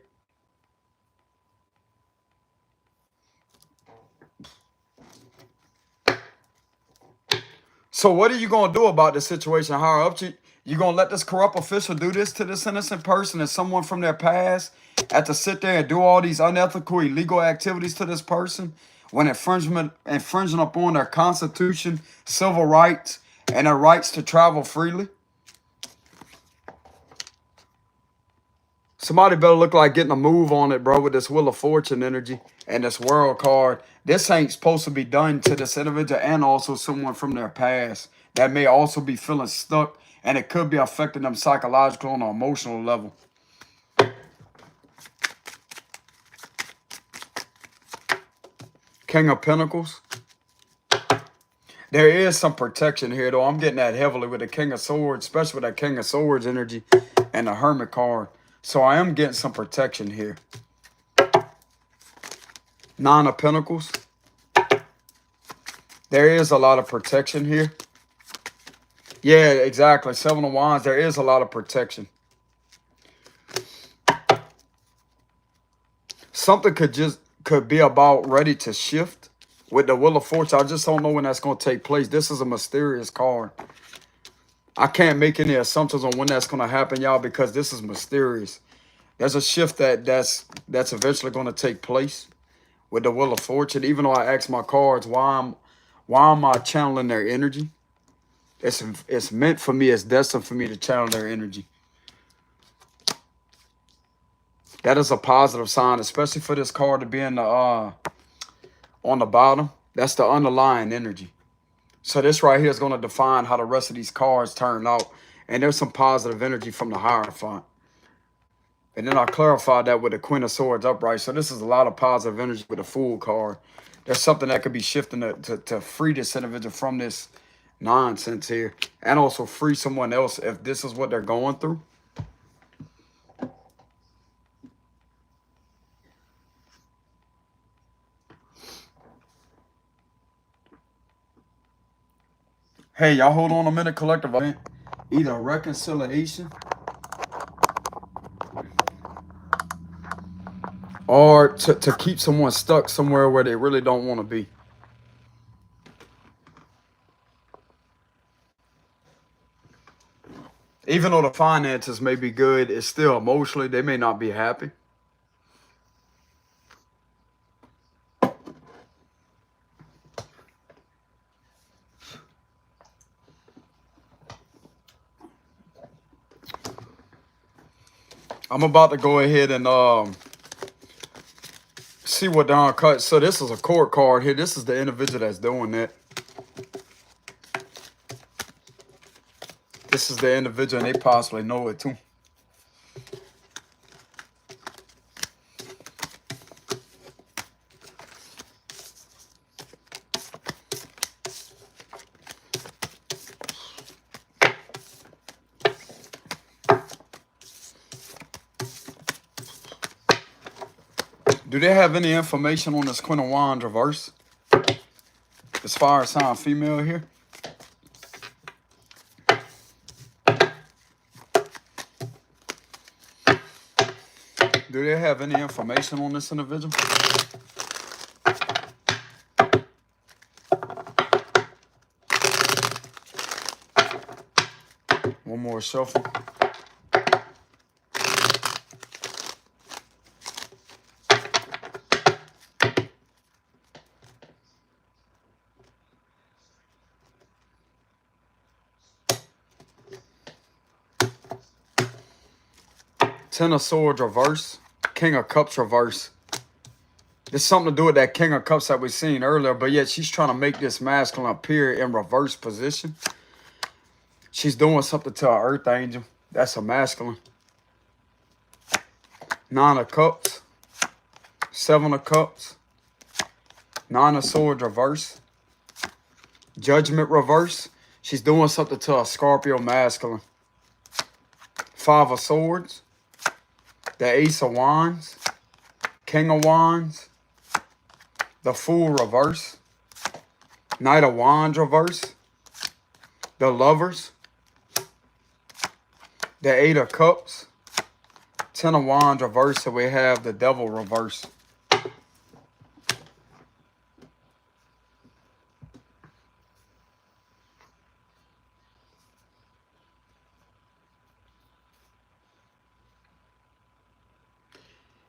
So what are you going to do about this situation? Higher up, you going to let this corrupt official do this to this innocent person and someone from their past have to sit there and do all these unethical, illegal activities to this person when infringing upon their constitution, civil rights, and their rights to travel freely? Somebody better look like getting a move on it, bro, with this Wheel of Fortune energy and this World card. This ain't supposed to be done to this individual and also someone from their past that may also be feeling stuck, and it could be affecting them psychological on an emotional level. King of Pentacles. There is some protection here, though. I'm getting that heavily with the King of Swords, especially with that King of Swords energy and the Hermit card. So I am getting some protection here. Nine of Pentacles. There is a lot of protection here. Yeah, exactly. Seven of Wands. There is a lot of protection. Something could be about ready to shift with the Wheel of Fortune. I just don't know when that's going to take place. This is a mysterious card. I can't make any assumptions on when that's going to happen, y'all, because this is mysterious. There's a shift that's eventually going to take place with the Wheel of Fortune. Even though I asked my cards, why am I channeling their energy? It's meant for me. It's destined for me to channel their energy. That is a positive sign, especially for this card to be in the on the bottom. That's the underlying energy. So this right here is going to define how the rest of these cards turn out. And there's some positive energy from the Hierophant. And then I clarified that with the Queen of Swords upright. So this is a lot of positive energy with the Fool card. There's something that could be shifting to free this individual from this nonsense here. And also free someone else if this is what they're going through. Hey, y'all hold on a minute, collective. Either reconciliation or to keep someone stuck somewhere where they really don't want to be. Even though the finances may be good, it's still emotionally, they may not be happy. I'm about to go ahead and see what they're cut. So this is a court card here. This is the individual that's doing that. This is the individual, and they possibly know it too. Do they have any information on this Queen of Wands reverse? As far as sign female here? Do they have any information on this individual? One more shuffle. Ten of Swords reverse. King of Cups reverse. There's something to do with that King of Cups that we seen earlier, but yet she's trying to make this masculine appear in reverse position. She's doing something to her Earth Angel. That's a masculine. Nine of Cups. Seven of Cups. Nine of Swords reverse. Judgment reverse. She's doing something to a Scorpio masculine. Five of Swords, the Ace of Wands, King of Wands, the Fool reverse, Knight of Wands reverse, the Lovers, the Eight of Cups, Ten of Wands reverse, and we have the Devil reverse.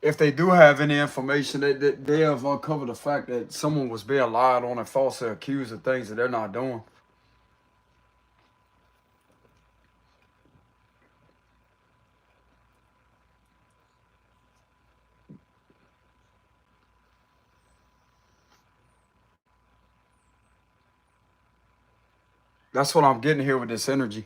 If they do have any information, they have uncovered the fact that someone was being lied on and falsely accused of things that they're not doing. That's what I'm getting here with this energy.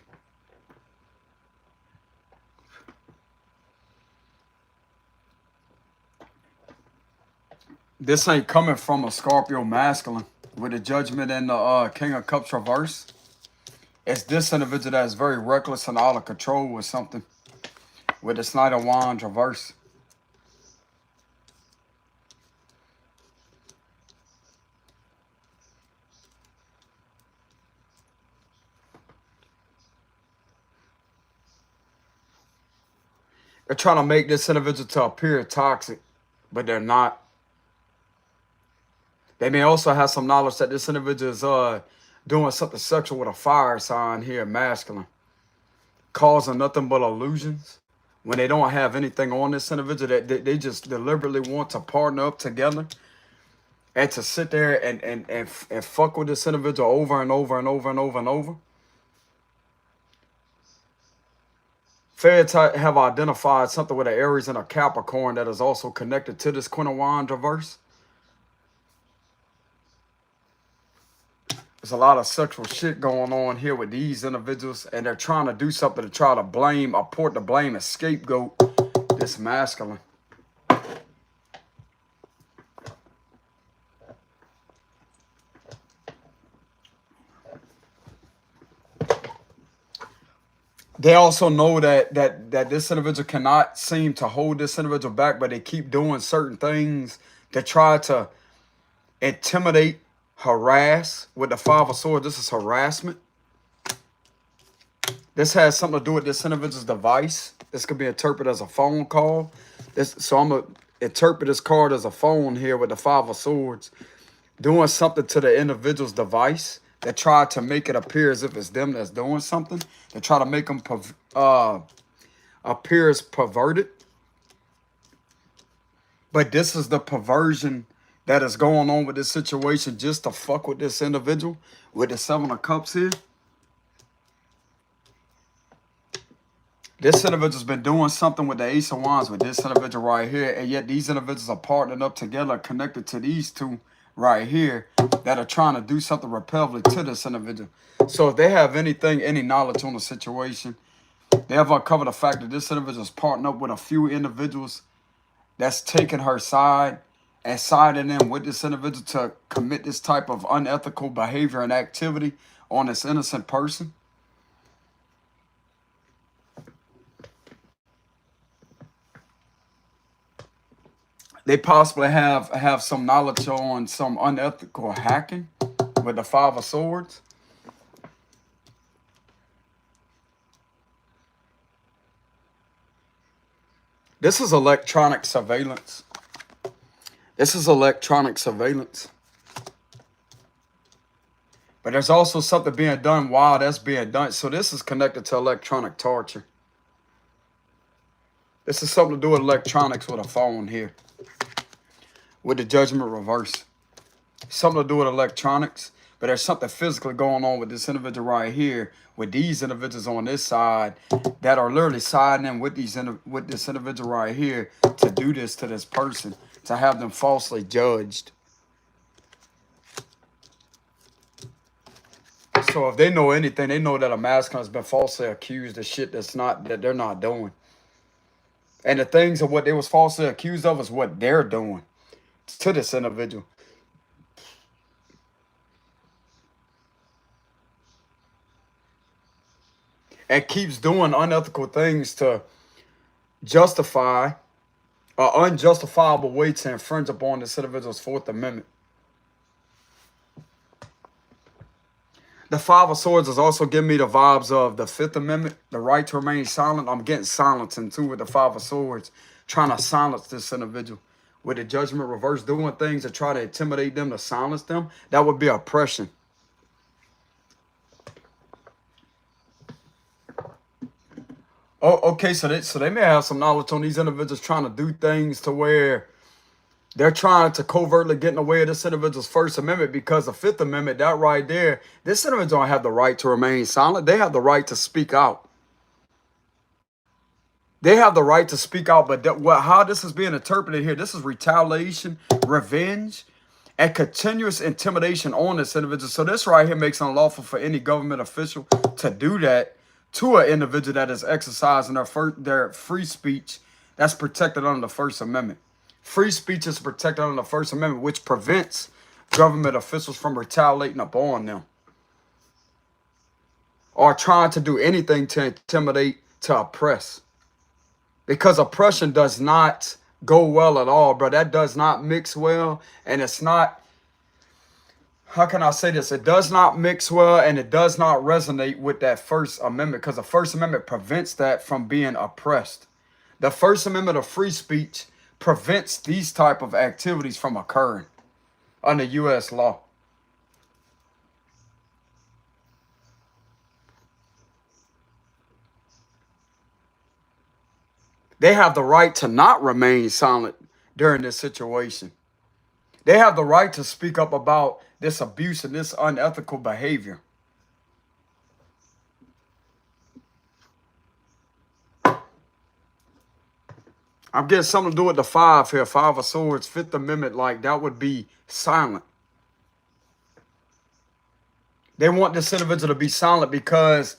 This ain't coming from a Scorpio masculine with the Judgment and the King of Cups reverse. It's this individual that is very reckless and out of control with something with the Knight of Wands reverse. They're trying to make this individual to appear toxic, but they're not. They may also have some knowledge that this individual is doing something sexual with a fire sign here, masculine, causing nothing but illusions when they don't have anything on this individual. That they just deliberately want to partner up together and to sit there and fuck with this individual over and over and over and over and over. Feds have identified something with an Aries and a Capricorn that is also connected to this Queen of Wands reverse. There's a lot of sexual shit going on here with these individuals, and they're trying to do something to try to blame, or port the blame, and scapegoat this masculine. They also know that this individual cannot seem to hold this individual back, but they keep doing certain things to try to intimidate, harass. With the Five of Swords, this is harassment. This has something to do with this individual's device. This could be interpreted as a phone call. So I'm going to interpret this card as a phone here with the Five of Swords, doing something to the individual's device that try to make it appear as if it's them that's doing something. They try to make them appear as perverted. But this is the perversion that is going on with this situation, just to fuck with this individual with the Seven of Cups here. This individual's been doing something with the Ace of Wands with this individual right here, and yet these individuals are partnered up together, connected to these two right here that are trying to do something repellively to this individual. So if they have any knowledge on the situation, they have uncovered the fact that this individual is partnered up with a few individuals that's taking her side and siding in with this individual to commit this type of unethical behavior and activity on this innocent person. They possibly have some knowledge on some unethical hacking with the Five of Swords. This is electronic surveillance. This is electronic surveillance. But there's also something being done while that's being done. So this is connected to electronic torture. This is something to do with electronics with a phone here, with the Judgment reverse. Something to do with electronics, but there's something physically going on with this individual right here, with these individuals on this side that are literally siding in with this individual right here to do this to this person, to have them falsely judged. So if they know anything, they know that a masculine has been falsely accused of shit that they're not doing. And the things of what they was falsely accused of is what they're doing to this individual. and keeps doing unethical things to justify an unjustifiable way to infringe upon this individual's Fourth Amendment. The Five of Swords is also giving me the vibes of the Fifth Amendment, the right to remain silent. I'm getting silencing too with the Five of Swords, trying to silence this individual. With the Judgment reverse, doing things to try to intimidate them, to silence them, that would be oppression. Oh, okay, so they may have some knowledge on these individuals trying to do things to where they're trying to covertly get in the way of this individual's First Amendment, because the Fifth Amendment, that right there, this individual don't have the right to remain silent. They have the right to speak out. They have the right to speak out, but how this is being interpreted here, this is retaliation, revenge, and continuous intimidation on this individual. So this right here makes it unlawful for any government official to do that to an individual that is exercising their free speech that's protected under the First Amendment. Free speech is protected under the First Amendment, which prevents government officials from retaliating upon them or trying to do anything to intimidate, to oppress. Because oppression does not go well at all, bro. That does not mix well. And it's not, how can I say this? It does not mix well, and it does not resonate with that First Amendment, because the First Amendment prevents that from being oppressed. The First Amendment of free speech prevents these type of activities from occurring under U.S. law. They have the right to not remain silent during this situation. They have the right to speak up about this abuse and this unethical behavior. I'm getting something to do with the five here. Five of Swords, Fifth Amendment, like that would be silent. They want this individual to be silent because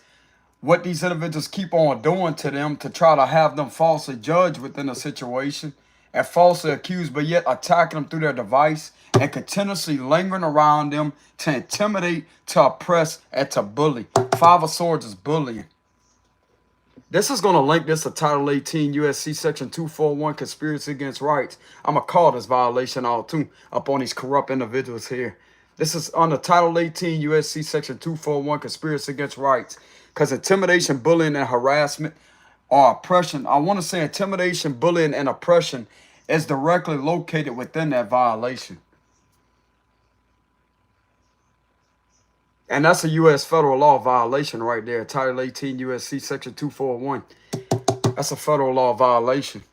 what these individuals keep on doing to them to try to have them falsely judged within a situation and falsely accused, but yet attacking them through their device and continuously lingering around them to intimidate, to oppress, and to bully. Five of Swords is bullying. This is going to link this to Title 18 USC Section 241, Conspiracy Against Rights. I'm going to call this violation out too up on these corrupt individuals here. This is under Title 18 USC Section 241, Conspiracy Against Rights. Because intimidation, bullying, and harassment or oppression, I want to say intimidation, bullying, and oppression is directly located within that violation. And that's a U.S. federal law violation right there. Title 18 USC Section 241. That's a federal law violation.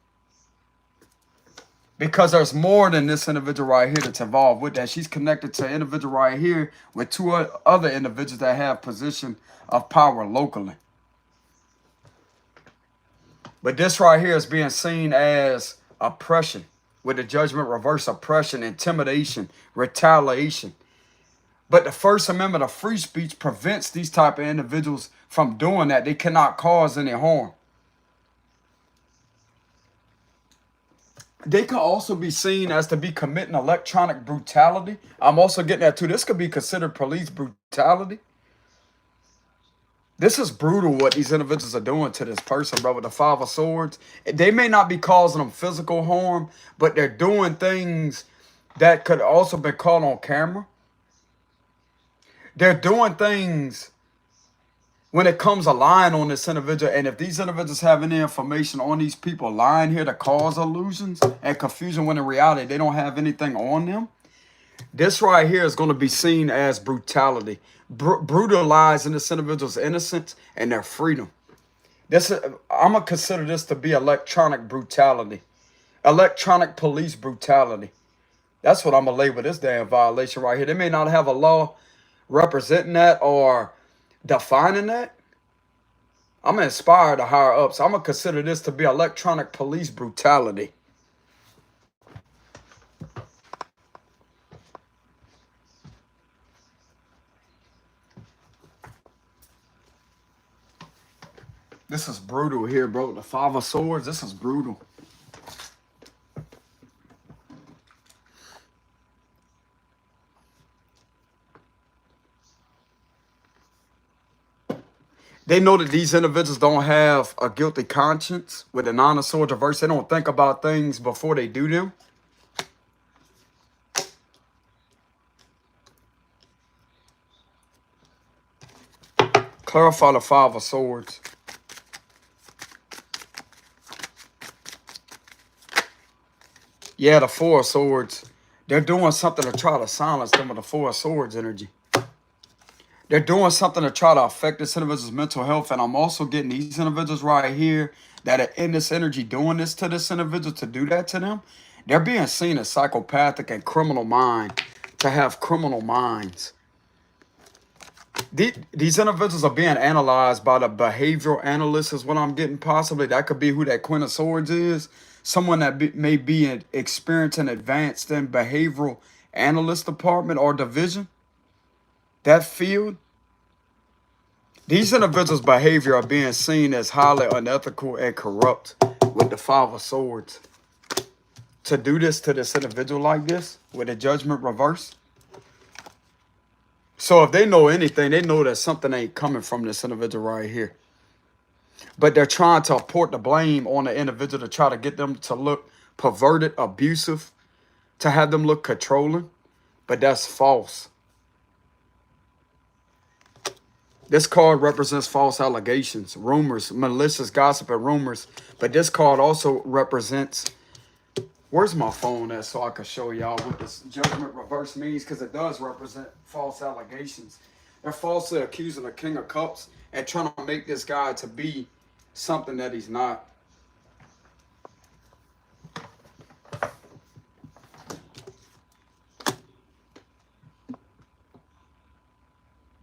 Because there's more than this individual right here that's involved with that. She's connected to an individual right here with two other individuals that have position of power locally. But this right here is being seen as oppression, with the judgment reverse, oppression, intimidation, retaliation. But the First Amendment of free speech prevents these type of individuals from doing that. They cannot cause any harm. They could also be seen as to be committing electronic brutality. I'm also getting that too. This could be considered police brutality. This is brutal what these individuals are doing to this person, bro, with the Five of Swords. They may not be causing them physical harm, but they're doing things that could also be caught on camera. They're doing things when it comes to lying on this individual. And if these individuals have any information on these people lying here to cause illusions and confusion, when in reality they don't have anything on them, this right here is going to be seen as brutality. Brutalizing this individual's innocence and their freedom. I'm going to consider this to be electronic brutality. Electronic police brutality. That's what I'm going to label this damn violation right here. They may not have a law representing that or defining that. I'm going to inspire the higher ups. I'm going to consider this to be electronic police brutality. This is brutal here, bro. The Five of Swords, this is brutal. They know that these individuals don't have a guilty conscience. With the Nine of Swords reverse, they don't think about things before they do them. Clarify the Five of Swords. Yeah, the Four of Swords. They're doing something to try to silence them with the Four of Swords energy. They're doing something to try to affect this individual's mental health. And I'm also getting these individuals right here that are in this energy doing this to this individual to do that to them. They're being seen as psychopathic and criminal mind, to have criminal minds. These individuals are being analyzed by the behavioral analyst is what I'm getting. Possibly that could be who that Queen of Swords is. Someone that may be experienced and advanced in behavioral analyst department or division. That field. These individuals' behavior are being seen as highly unethical and corrupt with the Five of Swords. To do this to this individual like this with a Judgment reverse. So if they know anything, they know that something ain't coming from this individual right here. But they're trying to port the blame on the individual to try to get them to look perverted, abusive, to have them look controlling. But that's false. This card represents false allegations, rumors, malicious gossip and rumors. But this card also represents... Where's my phone at so I can show y'all what this Judgment reverse means? Because it does represent false allegations. They're falsely accusing the King of Cups and trying to make this guy to be something that he's not.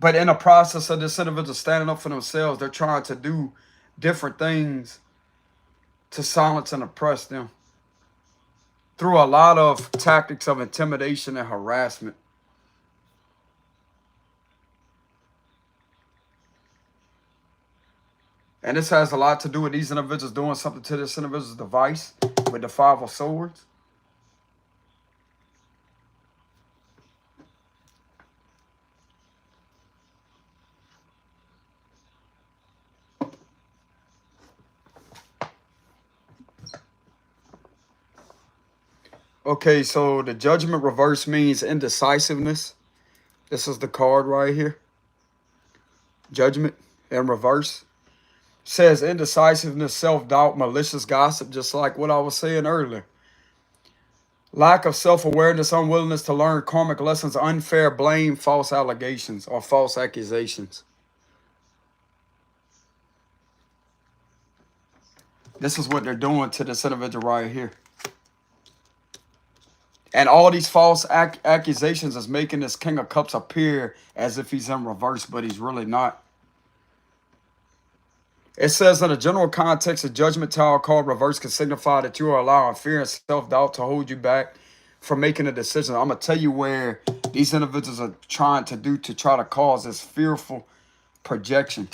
But in the process of this individual standing up for themselves, they're trying to do different things to silence and oppress them through a lot of tactics of intimidation and harassment. And this has a lot to do with these individuals doing something to this individual's device with the Five of Swords. Okay, so the Judgment reverse means indecisiveness. This is the card right here. Judgment in reverse. Says indecisiveness, self-doubt, malicious gossip, just like what I was saying earlier. Lack of self-awareness, unwillingness to learn karmic lessons, unfair blame, false allegations, or false accusations. This is what they're doing to this individual right here. And all these false accusations is making this King of Cups appear as if he's in reverse, but he's really not. It says in a general context, a Judgment Tower card reverse can signify that you are allowing fear and self-doubt to hold you back from making a decision. I'm going to tell you where these individuals are trying to do to try to cause this fearful projection,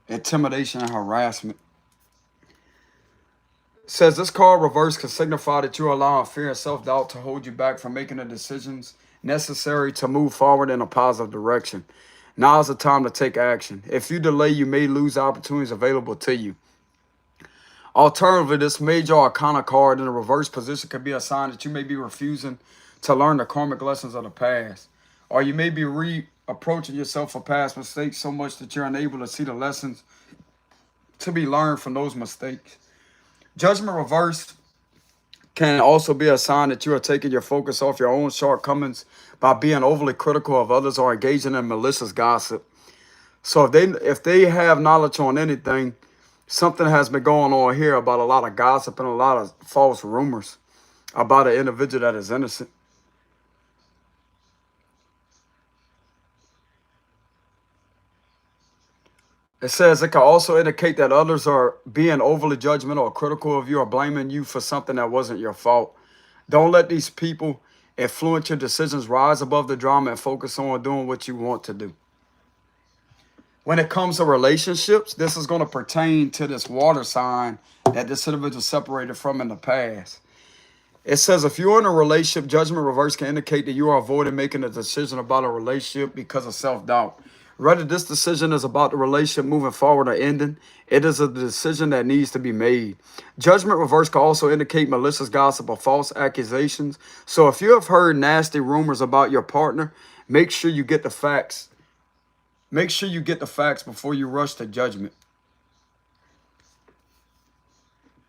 intimidation, and harassment. Says this card reverse can signify that you are allowing fear and self-doubt to hold you back from making the decisions necessary to move forward in a positive direction. Now is the time to take action. If you delay, you may lose opportunities available to you. Alternatively, this Major Arcana card in a reverse position could be a sign that you may be refusing to learn the karmic lessons of the past. Or you may be reapproaching yourself for past mistakes so much that you're unable to see the lessons to be learned from those mistakes. Judgment reverse can also be a sign that you are taking your focus off your own shortcomings by being overly critical of others or engaging in malicious gossip. So if they have knowledge on anything, something has been going on here about a lot of gossip and a lot of false rumors about an individual that is innocent. It says it can also indicate that others are being overly judgmental or critical of you or blaming you for something that wasn't your fault. Don't let these people influence your decisions. Rise above the drama and focus on doing what you want to do. When it comes to relationships, this is going to pertain to this water sign that this individual separated from in the past. It says if you're in a relationship, Judgment reverse can indicate that you are avoiding making a decision about a relationship because of self-doubt. Whether this decision is about the relationship moving forward or ending, it is a decision that needs to be made. Judgment reverse can also indicate malicious gossip or false accusations. So if you have heard nasty rumors about your partner, make sure you get the facts. Make sure you get the facts before you rush to judgment.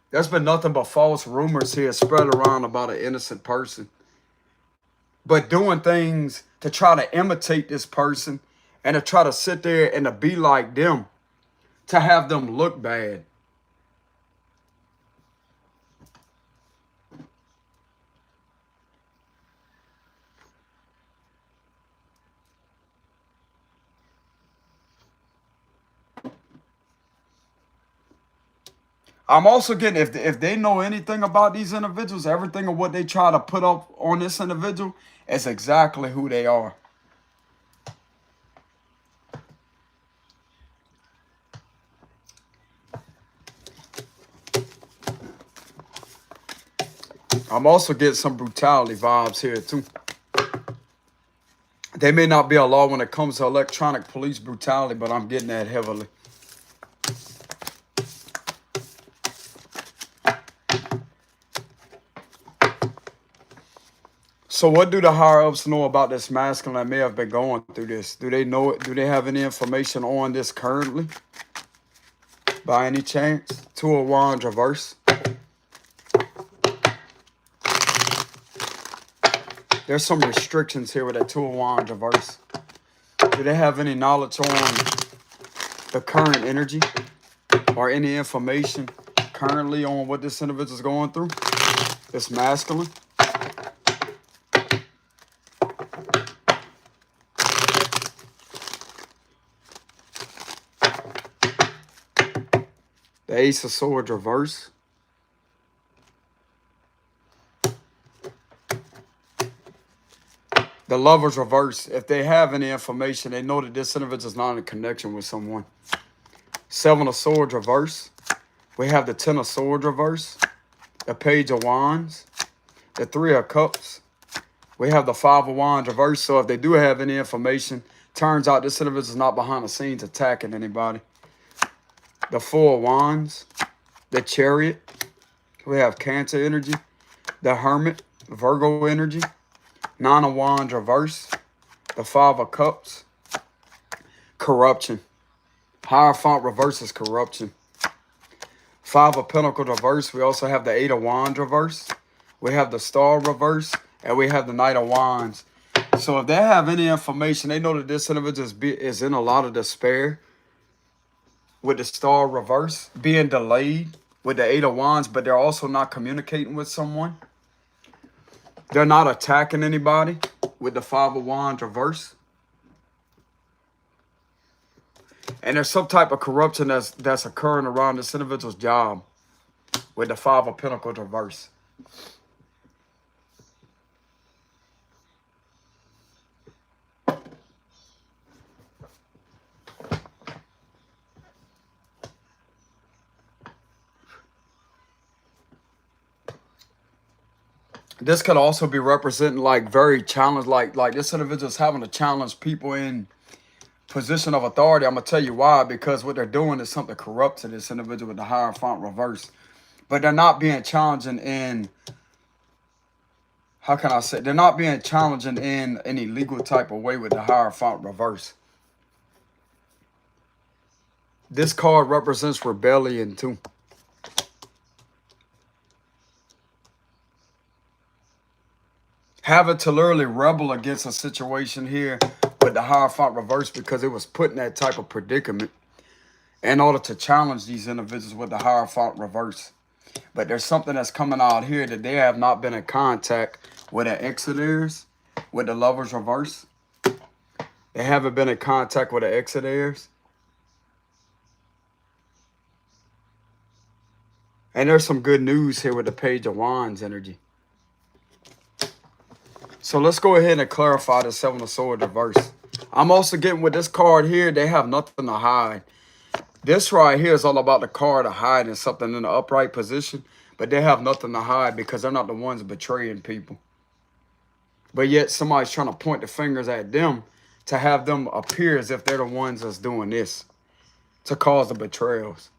There's been nothing but false rumors here spread around about an innocent person. But doing things to try to imitate this person and to try to sit there and to be like them, to have them look bad. I'm also getting, if they know anything about these individuals, everything of what they try to put up on this individual is exactly who they are. I'm also getting some brutality vibes here too. They may not be a law when it comes to electronic police brutality, but I'm getting that heavily. So what do the higher-ups know about this masculine that may have been going through this? Do they know it? Do they have any information on this currently? By any chance? Two of Wands reverse. There's some restrictions here with that Two of Wands reverse. Do they have any knowledge on the current energy? Or any information currently on what this individual is going through? This masculine. The Ace of Swords reverse. The Lovers reverse. If they have any information, they know that this individual is not in connection with someone. Seven of Swords reverse. We have the Ten of Swords reverse. The Page of Wands. The Three of Cups. We have the Five of Wands reverse. So if they do have any information, turns out this individual is not behind the scenes attacking anybody. The Four of Wands. The Chariot. We have Cancer energy. The Hermit. Virgo energy. Nine of Wands reverse. The Five of Cups. Corruption. Hierophant reverse is corruption. Five of Pentacles reverse. We also have the Eight of Wands reverse. We have the Star reverse. And we have the Knight of Wands. So if they have any information, they know that this individual is in a lot of despair. With the Star reverse. Being delayed with the Eight of Wands. But they're also not communicating with someone. They're not attacking anybody with the Five of Wands reverse. And there's some type of corruption that's occurring around this individual's job with the Five of Pentacles reverse. This could also be representing like very challenged, like this individual is having to challenge people in position of authority. I'm going to tell you why. Because what they're doing is something corrupt to this individual with the Hierophant reverse. But they're not being challenging in, how can I say, they're not being challenging in any legal type of way with the Hierophant reverse. This card represents rebellion too. Having to literally rebel against a situation here with the Hierophant reverse because it was put in that type of predicament in order to challenge these individuals with the Hierophant reverse. But there's something that's coming out here that they have not been in contact with an ex of theirs, with the Lovers reverse. They haven't been in contact with an ex of theirs. And there's some good news here with the Page of Wands energy. So let's go ahead and clarify the Seven of Swords reverse. I'm also getting with this card here, they have nothing to hide. This right here is all about the card of hiding something in the upright position. But they have nothing to hide because they're not the ones betraying people. But yet somebody's trying to point the fingers at them to have them appear as if they're the ones that's doing this, to cause the betrayals.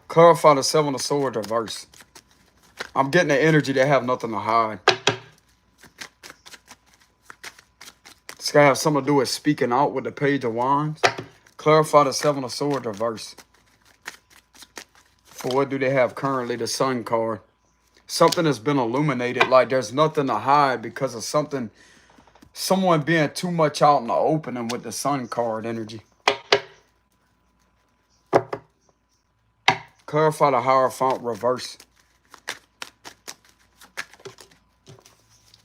Clarify the Seven of Swords reverse. I'm getting the energy they have nothing to hide. It's going to have something to do with speaking out with the Page of Wands. Clarify the Seven of Swords reverse. For what do they have currently? The Sun card. Something has been illuminated. Like there's nothing to hide because of something. Someone being too much out in the open and with the Sun card energy. Clarify the Hierophant reverse.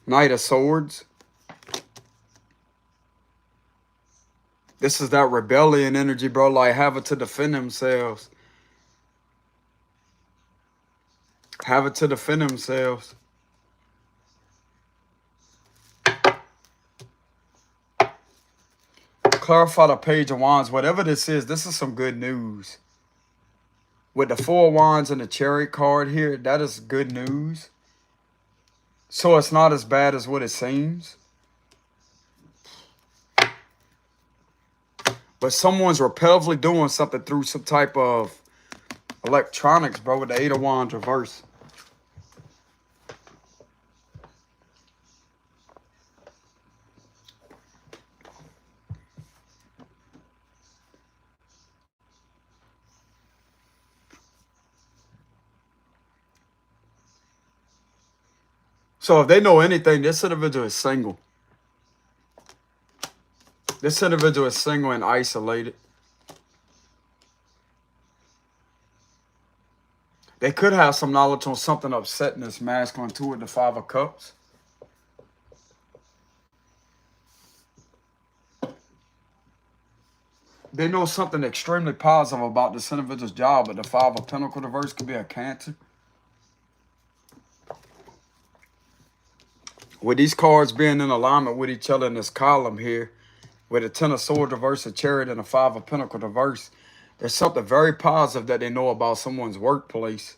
Knight of Swords. This is that rebellion energy, bro. Like having to defend themselves. Have it to defend themselves. Clarify the Page of Wands. Whatever this is some good news. With the Four of Wands and the Chariot card here, that is good news. So it's not as bad as what it seems. But someone's repetitively doing something through some type of electronics, bro, with the Eight of Wands reverse. So if they know anything, this individual is single. This individual is single and isolated. They could have some knowledge on something upsetting this masculine too with the Five of Cups. They know something extremely positive about this individual's job, but the Five of Pentacles reverse could be a Cancer. With these cards being in alignment with each other in this column here, with a Ten of Swords reverse, a Chariot, and a Five of Pentacles reverse, there's something very positive that they know about someone's workplace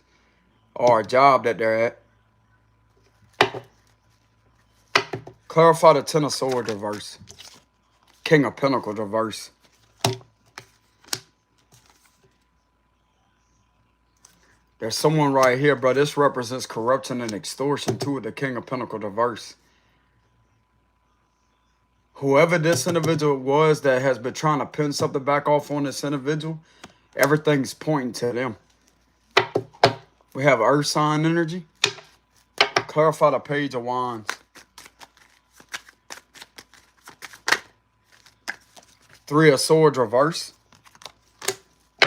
or a job that they're at. Clarify the Ten of Swords reverse. King of Pentacles reverse. There's someone right here, bro. This represents corruption and extortion too with the King of Pentacles reverse. Whoever this individual was that has been trying to pin something back off on this individual, everything's pointing to them. We have Earth sign energy. Clarify the Page of Wands. Three of Swords reverse.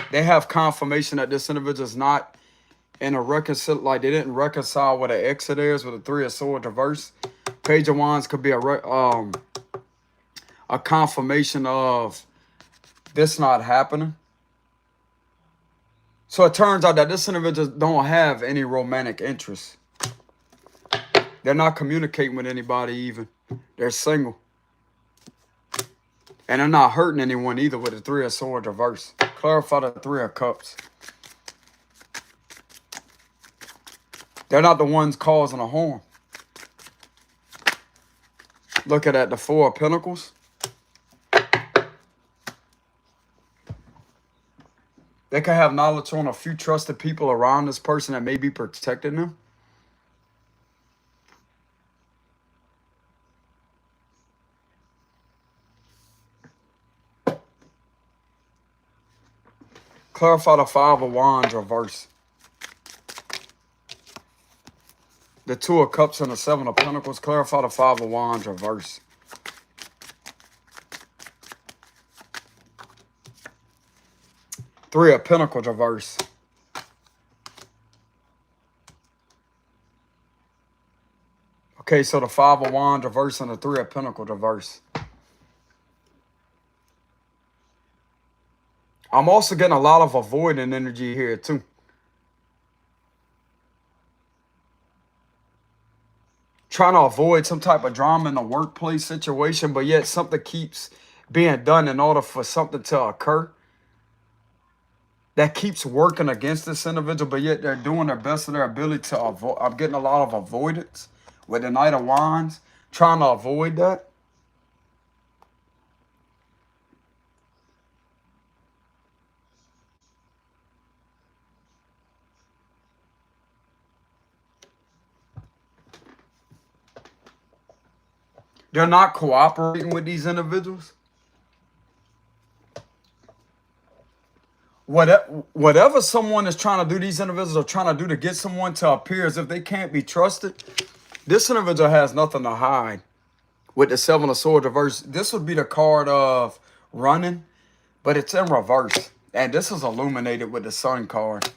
They have confirmation that this individual is not in a reconcile, like they didn't reconcile with an ex of theirs with a Three of Swords reverse. Page of Wands could be a confirmation of this not happening. So it turns out that this individual don't have any romantic interest. They're not communicating with anybody even. They're single. And they're not hurting anyone either with the Three of Swords reverse. Clarify the Three of Cups. They're not the ones causing a harm. Look at that, the Four of Pentacles. They could have knowledge on a few trusted people around this person that may be protecting them. Clarify the Five of Wands reverse. The Two of Cups and the Seven of Pentacles. Clarify the Five of Wands reverse. Three of Pentacles reverse. Okay, so the Five of Wands reverse and the Three of Pentacles reverse. I'm also getting a lot of avoiding energy here too. Trying to avoid some type of drama in a workplace situation, but yet something keeps being done in order for something to occur. That keeps working against this individual, but yet they're doing their best of their ability to avoid. I'm getting a lot of avoidance with the Knight of Wands, trying to avoid that. They're not cooperating with these individuals. Whatever someone is trying to do, these individuals are trying to do to get someone to appear as if they can't be trusted. This individual has nothing to hide. With the Seven of Swords reverse, this would be the card of running, but it's in reverse. And this is illuminated with the Sun card.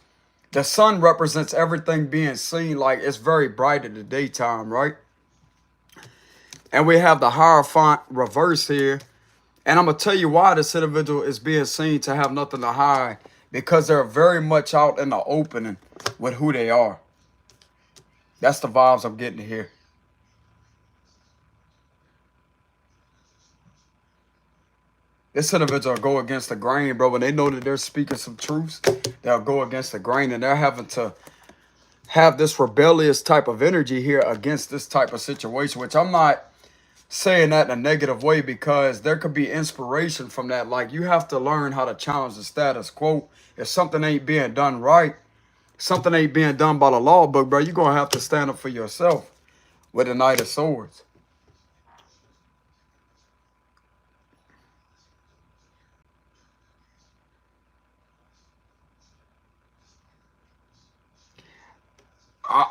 The sun represents everything being seen, like it's very bright in the daytime, right? And we have the Hierophant reverse here. And I'm going to tell you why this individual is being seen to have nothing to hide. Because they're very much out in the opening with who they are. That's the vibes I'm getting here. This individual will go against the grain, bro. When they know that they're speaking some truths, they'll go against the grain. And they're having to have this rebellious type of energy here against this type of situation, which I'm not saying that in a negative way, because there could be inspiration from that. Like, you have to learn how to challenge the status quo. If something ain't being done right, something ain't being done by the law book, bro, you're going to have to stand up for yourself with the Knight of Swords.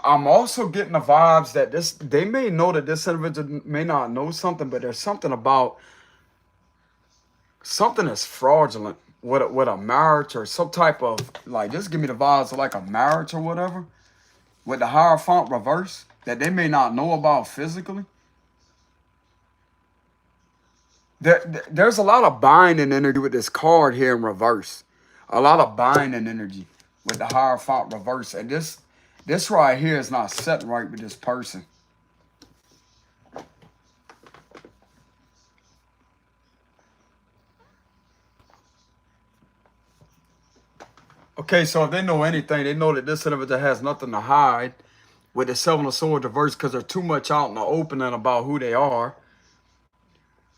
I'm also getting the vibes that they may know that this individual may not know something, but there's something about something that's fraudulent with a marriage or some type of, like, just give me the vibes of like a marriage or whatever with the Hierophant reverse that they may not know about physically. There's a lot of binding energy with this card here in reverse. A lot of binding energy with the Hierophant reverse. And this right here is not set right with this person. Okay, so if they know anything, they know that this individual has nothing to hide with the Seven of Swords reverse, because they're too much out in the opening about who they are.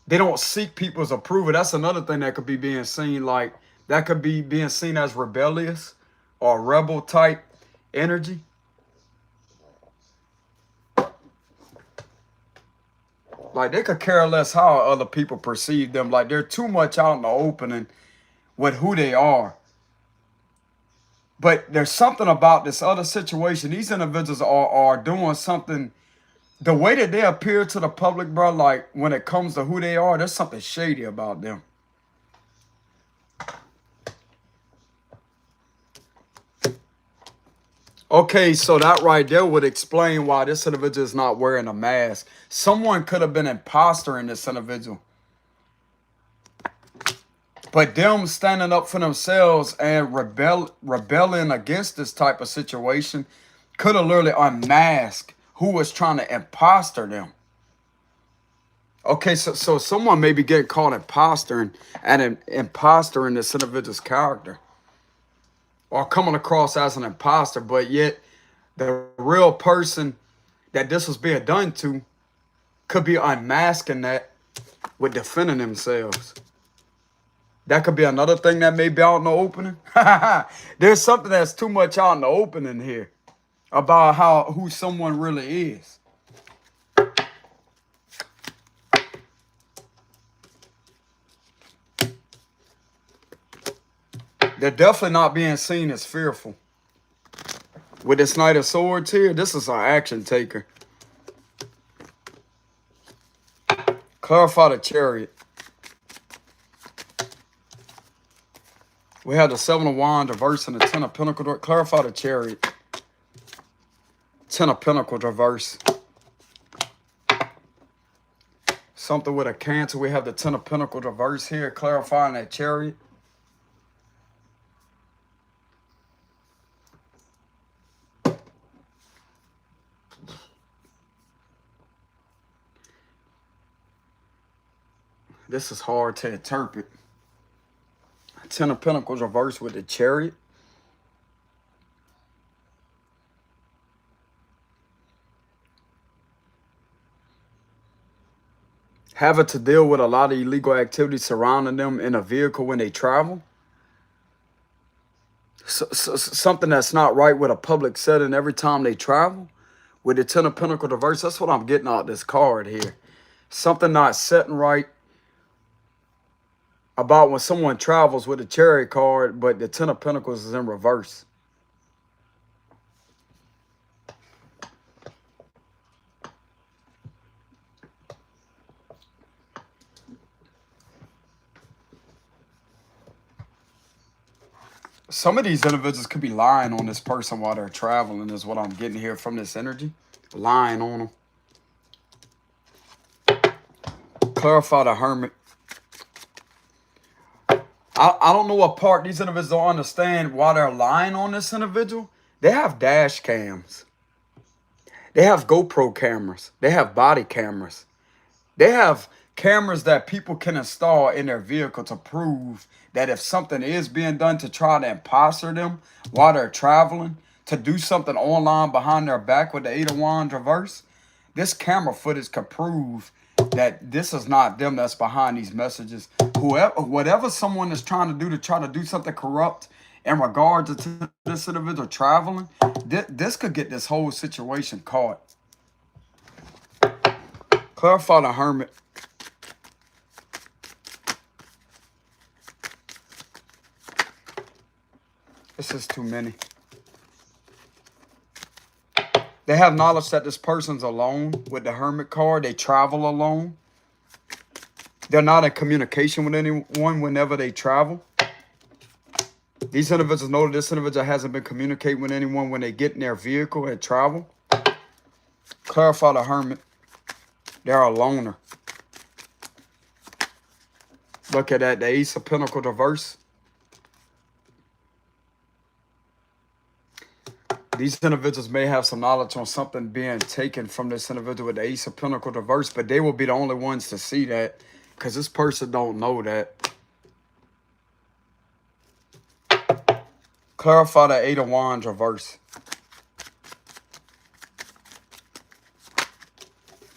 They don't seek people's approval. That's another thing that could be being seen. Like, that could be being seen as rebellious or rebel type energy. Like, they could care less how other people perceive them. Like, they're too much out in the opening with who they are. But there's something about this other situation. These individuals are doing something. The way that they appear to the public, bro, like when it comes to who they are, there's something shady about them. Okay, so that right there would explain why this individual is not wearing a mask. Someone could have been imposter this individual. But them standing up for themselves and rebelling against this type of situation could have literally unmasked who was trying to imposter them. Okay, so someone may be getting caught impostering and an imposter in this individual's character, or coming across as an imposter, but yet the real person that this was being done to could be unmasking that with defending themselves. That could be another thing that may be out in the opening. There's something that's too much out in the opening here about who someone really is. They're definitely not being seen as fearful. With this Knight of Swords here, this is our action taker. Clarify the Chariot. We have the Seven of Wands reverse and the Ten of Pentacles. Clarify the Chariot. Ten of Pentacles reverse. Something with a Cancer. We have the Ten of Pentacles reverse here. Clarifying that Chariot. This is hard to interpret. Ten of Pentacles reversed with the Chariot. having to deal with a lot of illegal activity surrounding them in a vehicle when they travel. Something that's not right with a public setting every time they travel. With the Ten of Pentacles reverse, that's what I'm getting out this card here. Something not setting right about when someone travels with a Chariot card, but the Ten of Pentacles is in reverse. Some of these individuals could be lying on this person while they're traveling, is what I'm getting here from this energy. Lying on them. Clarify the Hermit. I don't know what part these individuals don't understand why they're lying on this individual. They have dash cams. They have GoPro cameras. They have body cameras. They have cameras that people can install in their vehicle to prove that if something is being done to try to imposter them while they're traveling, to do something online behind their back with the Eight of Wands reverse, this camera footage could prove that this is not them that's behind these messages. Whatever someone is trying to try to do something corrupt in regards to this individual traveling, this could get this whole situation caught. Clarify the Hermit. This is too many. They have knowledge that this person's alone with the Hermit card. They travel alone. They're not in communication with anyone whenever they travel. These individuals know that this individual hasn't been communicating with anyone when they get in their vehicle and travel. Clarify the Hermit. They're a loner. Look at that. The Ace of Pentacles reverse. These individuals may have some knowledge on something being taken from this individual with the Ace of Pentacles reverse, but they will be the only ones to see that because this person don't know that. Clarify the Eight of Wands reverse.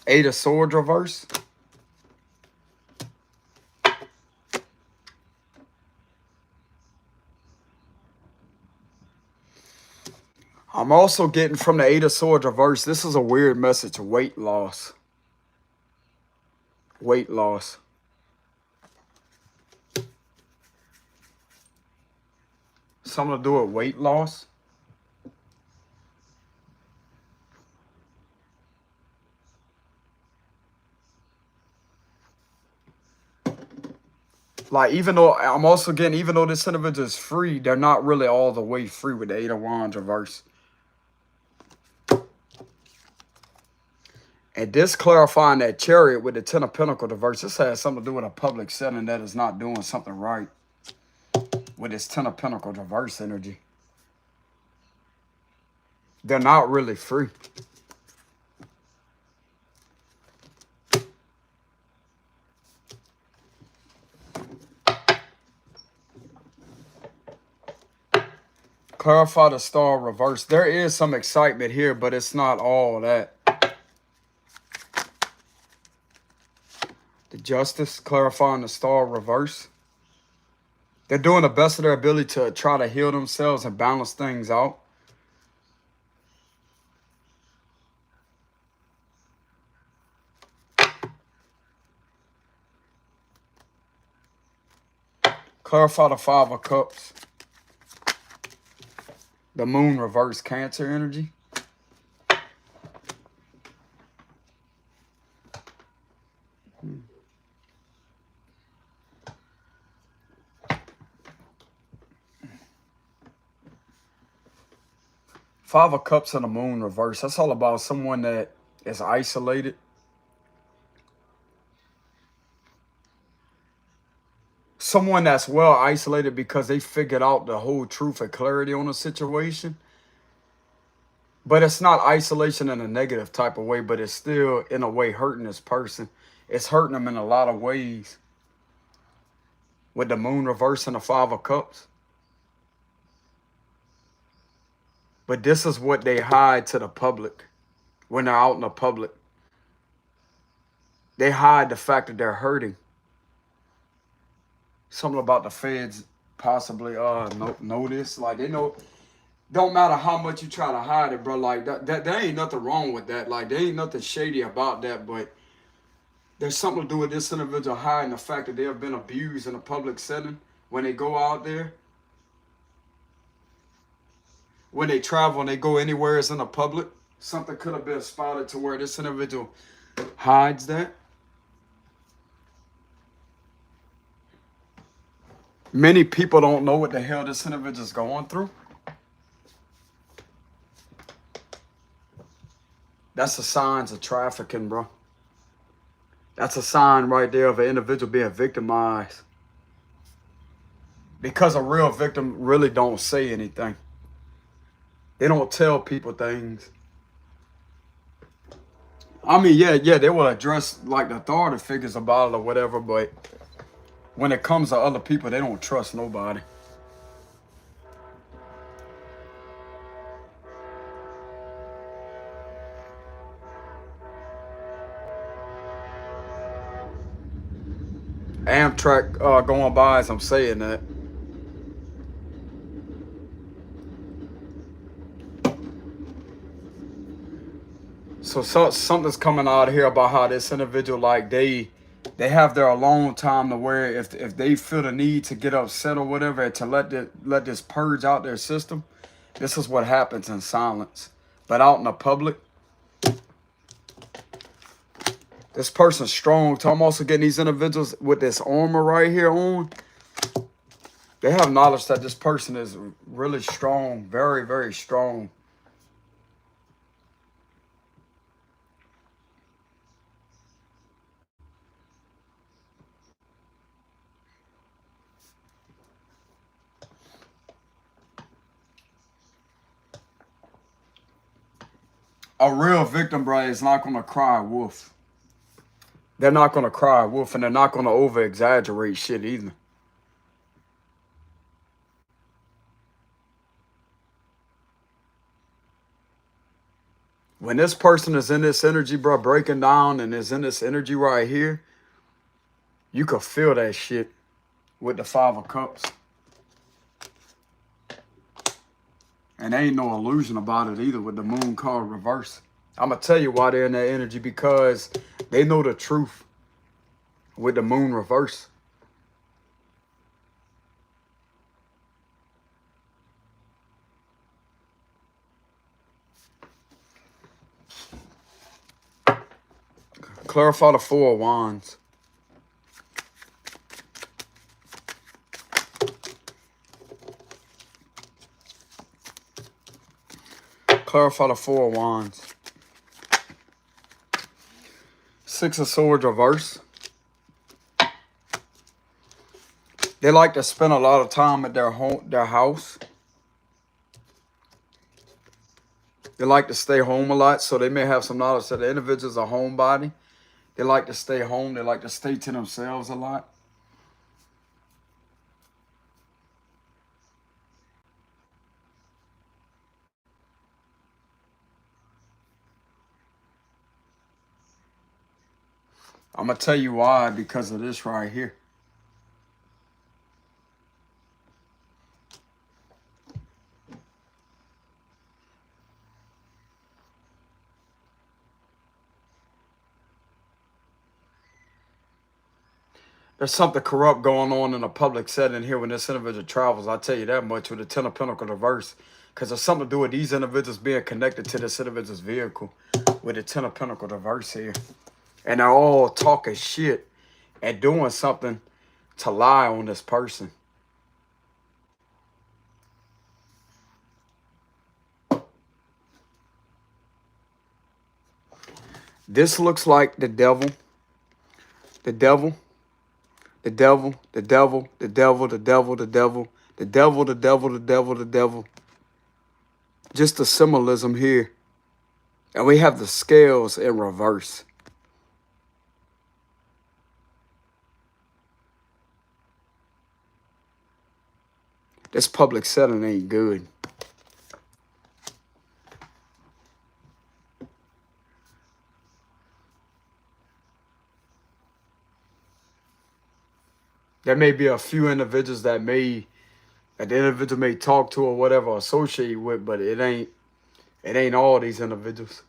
Eight of Swords reverse. I'm also getting from the Eight of Swords reverse, this is a weird message, weight loss. Weight loss. Something to do with weight loss. Like, even though I'm also getting, even though this individual is free, they're not really all the way free with the Eight of Wands reverse. And this clarifying that Chariot with the Ten of Pentacles reverse, this has something to do with a public setting that is not doing something right with this Ten of Pentacles reverse energy. They're not really free. Clarify the Star reverse. There is some excitement here, but it's not all that. The Justice, clarifying the Star reverse. They're doing the best of their ability to try to heal themselves and balance things out. Clarify the Five of Cups. The Moon reverse, Cancer energy. Five of Cups and the Moon reverse. That's all about someone that is isolated. Someone that's well isolated because they figured out the whole truth and clarity on the situation. But it's not isolation in a negative type of way, but it's still, in a way, hurting this person. It's hurting them in a lot of ways. With the Moon reverse and the Five of Cups. But this is what they hide to the public when they're out in the public. They hide the fact that they're hurting. Something about the feds possibly notice. Like, they know, don't matter how much you try to hide it, bro. Like, there ain't nothing wrong with that. Like, there ain't nothing shady about that, but there's something to do with this individual hiding the fact that they have been abused in a public setting when they go out there. When they travel and they go anywhere it's in the public, something could have been spotted to where this individual hides that. Many people don't know what the hell this individual is going through. That's the signs of trafficking, bro. That's a sign right there of an individual being victimized. Because a real victim really don't say anything. They don't tell people things. I mean, yeah, they will address like the authority figures about it or whatever, but when it comes to other people, they don't trust nobody. Amtrak going by as I'm saying that. So something's coming out here about how this individual, like, they have their alone time to where if they feel the need to get upset or whatever to let this purge out their system, this is what happens in silence. But out in the public, this person's strong. So I'm also getting these individuals with this armor right here on. They have knowledge that this person is really strong, very, very strong. A real victim, bro, is not going to cry wolf. They're not going to cry wolf, and they're not going to over-exaggerate shit either. When this person is in this energy, bro, breaking down and is in this energy right here, you can feel that shit with the 5 of Cups. And there ain't no illusion about it either with the moon card reverse. I'm going to tell you why they're in that energy, because they know the truth with the moon reverse. Clarify the 4 of Wands. Clarify the 4 of Wands. 6 of Swords reverse. They like to spend a lot of time at their house. They like to stay home a lot, so they may have some knowledge that the individual's a homebody. They like to stay home. They like to stay to themselves a lot. I'm going to tell you why, because of this right here. There's something corrupt going on in a public setting here when this individual travels. I'll tell you that much with the 10 of Pentacles reverse. Because there's something to do with these individuals being connected to this individual's vehicle with the 10 of Pentacles reverse here. And they're all talking shit and doing something to lie on this person. This looks like the devil. The devil. The devil, the devil, the devil, the devil, the devil, the devil, the devil, the devil, the devil. Just the symbolism here. And we have the scales in reverse. This public setting ain't good. There may be a few individuals that the individual may talk to or whatever, associate with, but it ain't all these individuals.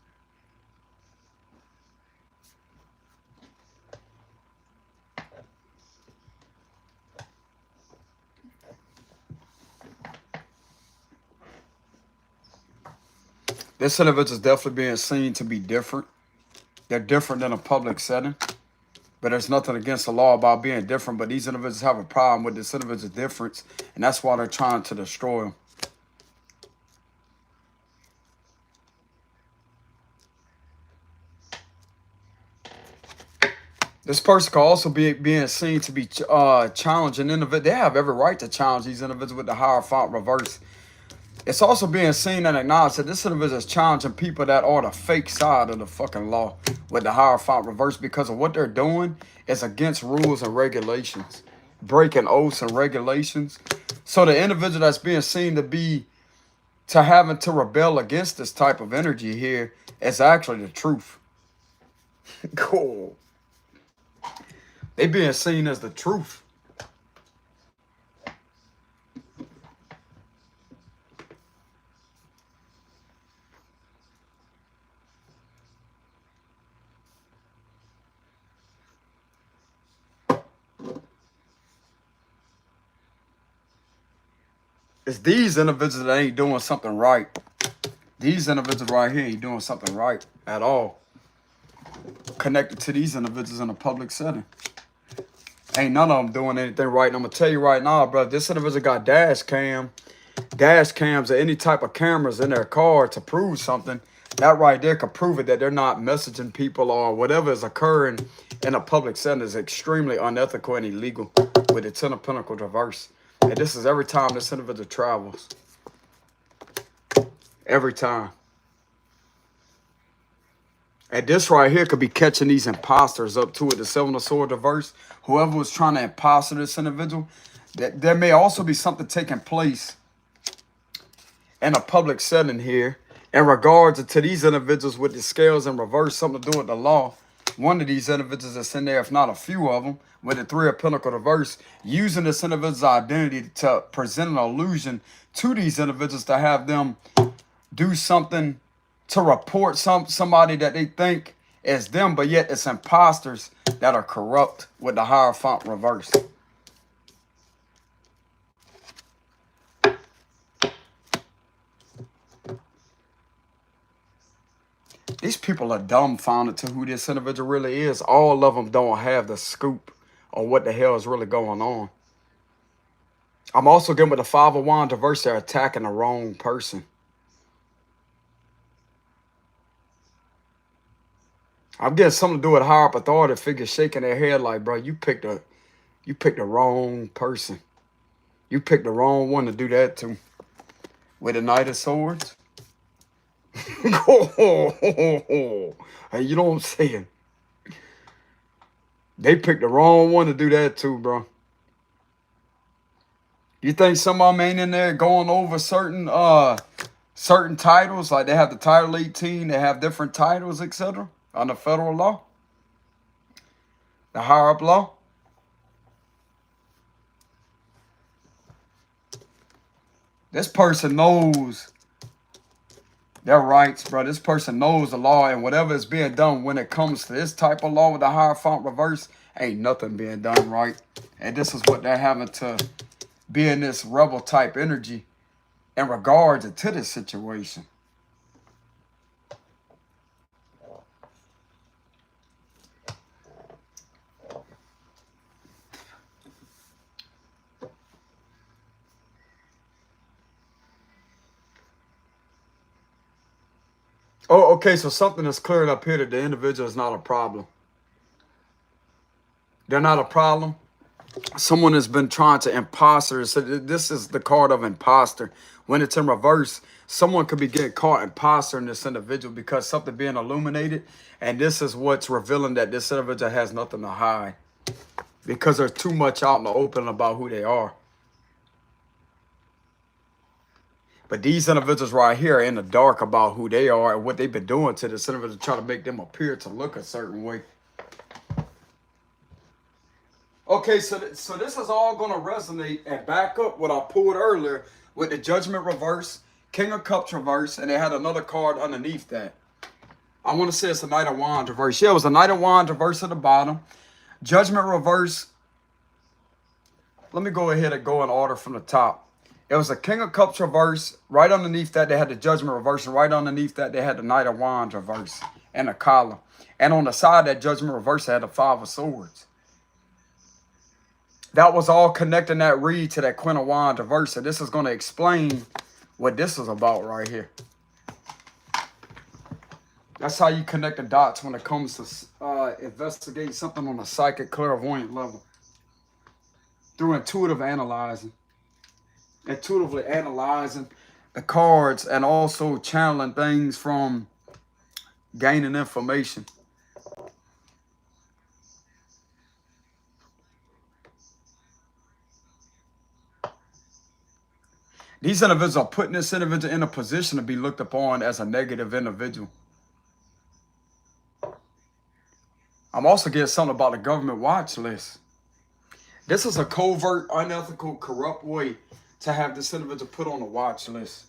This individual is definitely being seen to be different. They're different in a public setting, but there's nothing against the law about being different. But these individuals have a problem with this individual's difference, and that's why they're trying to destroy them. This person could also be being seen to be challenging individuals. They have every right to challenge these individuals with the Hierophant reverse. It's also being seen and acknowledged that this individual is challenging people that are the fake side of the fucking law with the Hierophant reverse, because of what they're doing is against rules and regulations, breaking oaths and regulations. So the individual that's being seen to having to rebel against this type of energy here is actually the truth. Cool. They being seen as the truth. It's these individuals that ain't doing something right. These individuals right here ain't doing something right at all. Connected to these individuals in a public setting. Ain't none of them doing anything right. And I'm going to tell you right now, bro, this individual got dash cams or any type of cameras in their car to prove something. That right there could prove it, that they're not messaging people or whatever is occurring in a public setting is extremely unethical and illegal with the Ten of Pentacles reverse. And this is every time this individual travels. Every time. And this right here could be catching these imposters up to it. The Seven of Swords reverse. Whoever was trying to imposter this individual, that there may also be something taking place in a public setting here in regards to these individuals with the scales in reverse, something to do with the law. One of these individuals that's in there, if not a few of them, with the Three of Pentacles reverse, using this individual's identity to present an illusion to these individuals to have them do something to report somebody that they think is them, but yet it's imposters that are corrupt with the Hierophant reverse. These people are dumbfounded to who this individual really is. All of them don't have the scoop on what the hell is really going on. I'm also getting with the Five of Wands reverse, they're attacking the wrong person. I'm getting something to do with higher up authority figures shaking their head like, bro, you picked the wrong person. You picked the wrong one to do that to. With the Knight of Swords. Hey, you know what I'm saying? They picked the wrong one to do that too, bro. You think some of them ain't in there going over certain titles? Like they have the Title 18, they have different titles, etc. under federal law? The higher up law? This person knows their rights, bro. This person knows the law, and whatever is being done when it comes to this type of law with the Hierophant reverse, ain't nothing being done right. And this is what they're having to be in this rebel type energy in regards to this situation. Oh, okay, so something is clearing up here that the individual is not a problem. They're not a problem. Someone has been trying to imposter. So this is the card of imposter. When it's in reverse, someone could be getting caught impostering this individual because something being illuminated. And this is what's revealing that this individual has nothing to hide. Because there's too much out in the open about who they are. But these individuals right here are in the dark about who they are and what they've been doing to this individual, trying to make them appear to look a certain way. Okay, so this is all going to resonate and back up what I pulled earlier with the Judgment reverse, King of Cups reverse, and they had another card underneath that. I want to say it's a Knight of Wands reverse. Yeah, it was a Knight of Wands reverse at the bottom. Judgment reverse. Let me go ahead and go in order from the top. It was a King of Cups reverse. Right underneath that, they had the Judgment reverse. And right underneath that, they had the Knight of Wands reverse and a collar. And on the side of that Judgment reverse, they had the Five of Swords. That was all connecting that read to that Queen of Wands reverse. And this is going to explain what this is about right here. That's how you connect the dots when it comes to investigating something on a psychic clairvoyant level. Through intuitive analyzing. Intuitively analyzing the cards and also channeling things from gaining information. These individuals are putting this individual in a position to be looked upon as a negative individual. I'm also getting something about the government watch list. This is a covert, unethical, corrupt way to have this individual put on the watch list.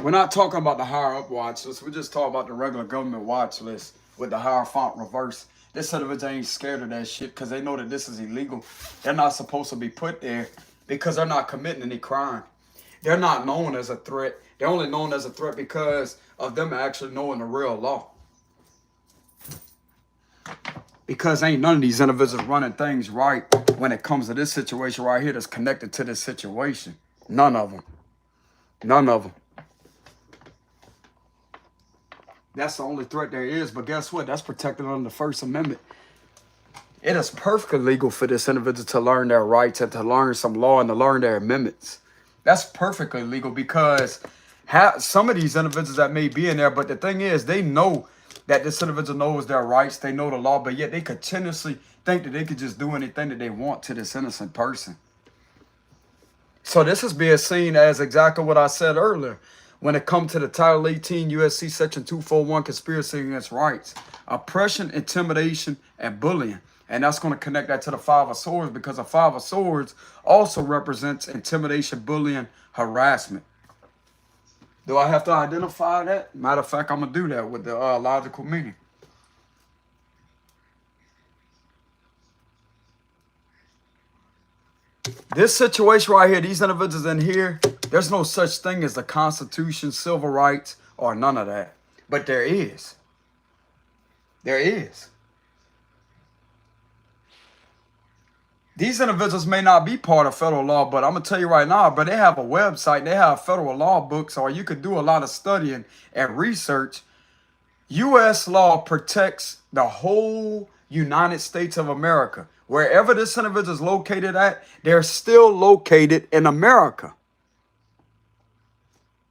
We're not talking about the higher up watch list. We're just talking about the regular government watch list with the Hierophant reverse. This individual ain't scared of that shit because they know that this is illegal. They're not supposed to be put there because they're not committing any crime. They're not known as a threat. They're only known as a threat because of them actually knowing the real law. Because ain't none of these individuals running things right when it comes to this situation right here that's connected to this situation. None of them. None of them. That's the only threat there is. But guess what? That's protected under the First Amendment. It is perfectly legal for this individual to learn their rights and to learn some law and to learn their amendments. That's perfectly legal because some of these individuals that may be in there, but the thing is, they know that this individual knows their rights, they know the law, but yet they continuously think that they could just do anything that they want to this innocent person. So this is being seen as exactly what I said earlier. When it comes to the Title 18 USC Section 241, conspiracy against rights, oppression, intimidation, and bullying. And that's going to connect that to the Five of Swords because the Five of Swords also represents intimidation, bullying, harassment. Do I have to identify that? Matter of fact, I'm going to do that with the logical meaning. This situation right here, these individuals in here, there's no such thing as the Constitution, civil rights, or none of that. But there is. There is. These individuals may not be part of federal law, but I'm going to tell you right now, but they have a website, they have federal law books, or you could do a lot of studying and research. U.S. law protects the whole United States of America. Wherever this individual is located at, they're still located in America.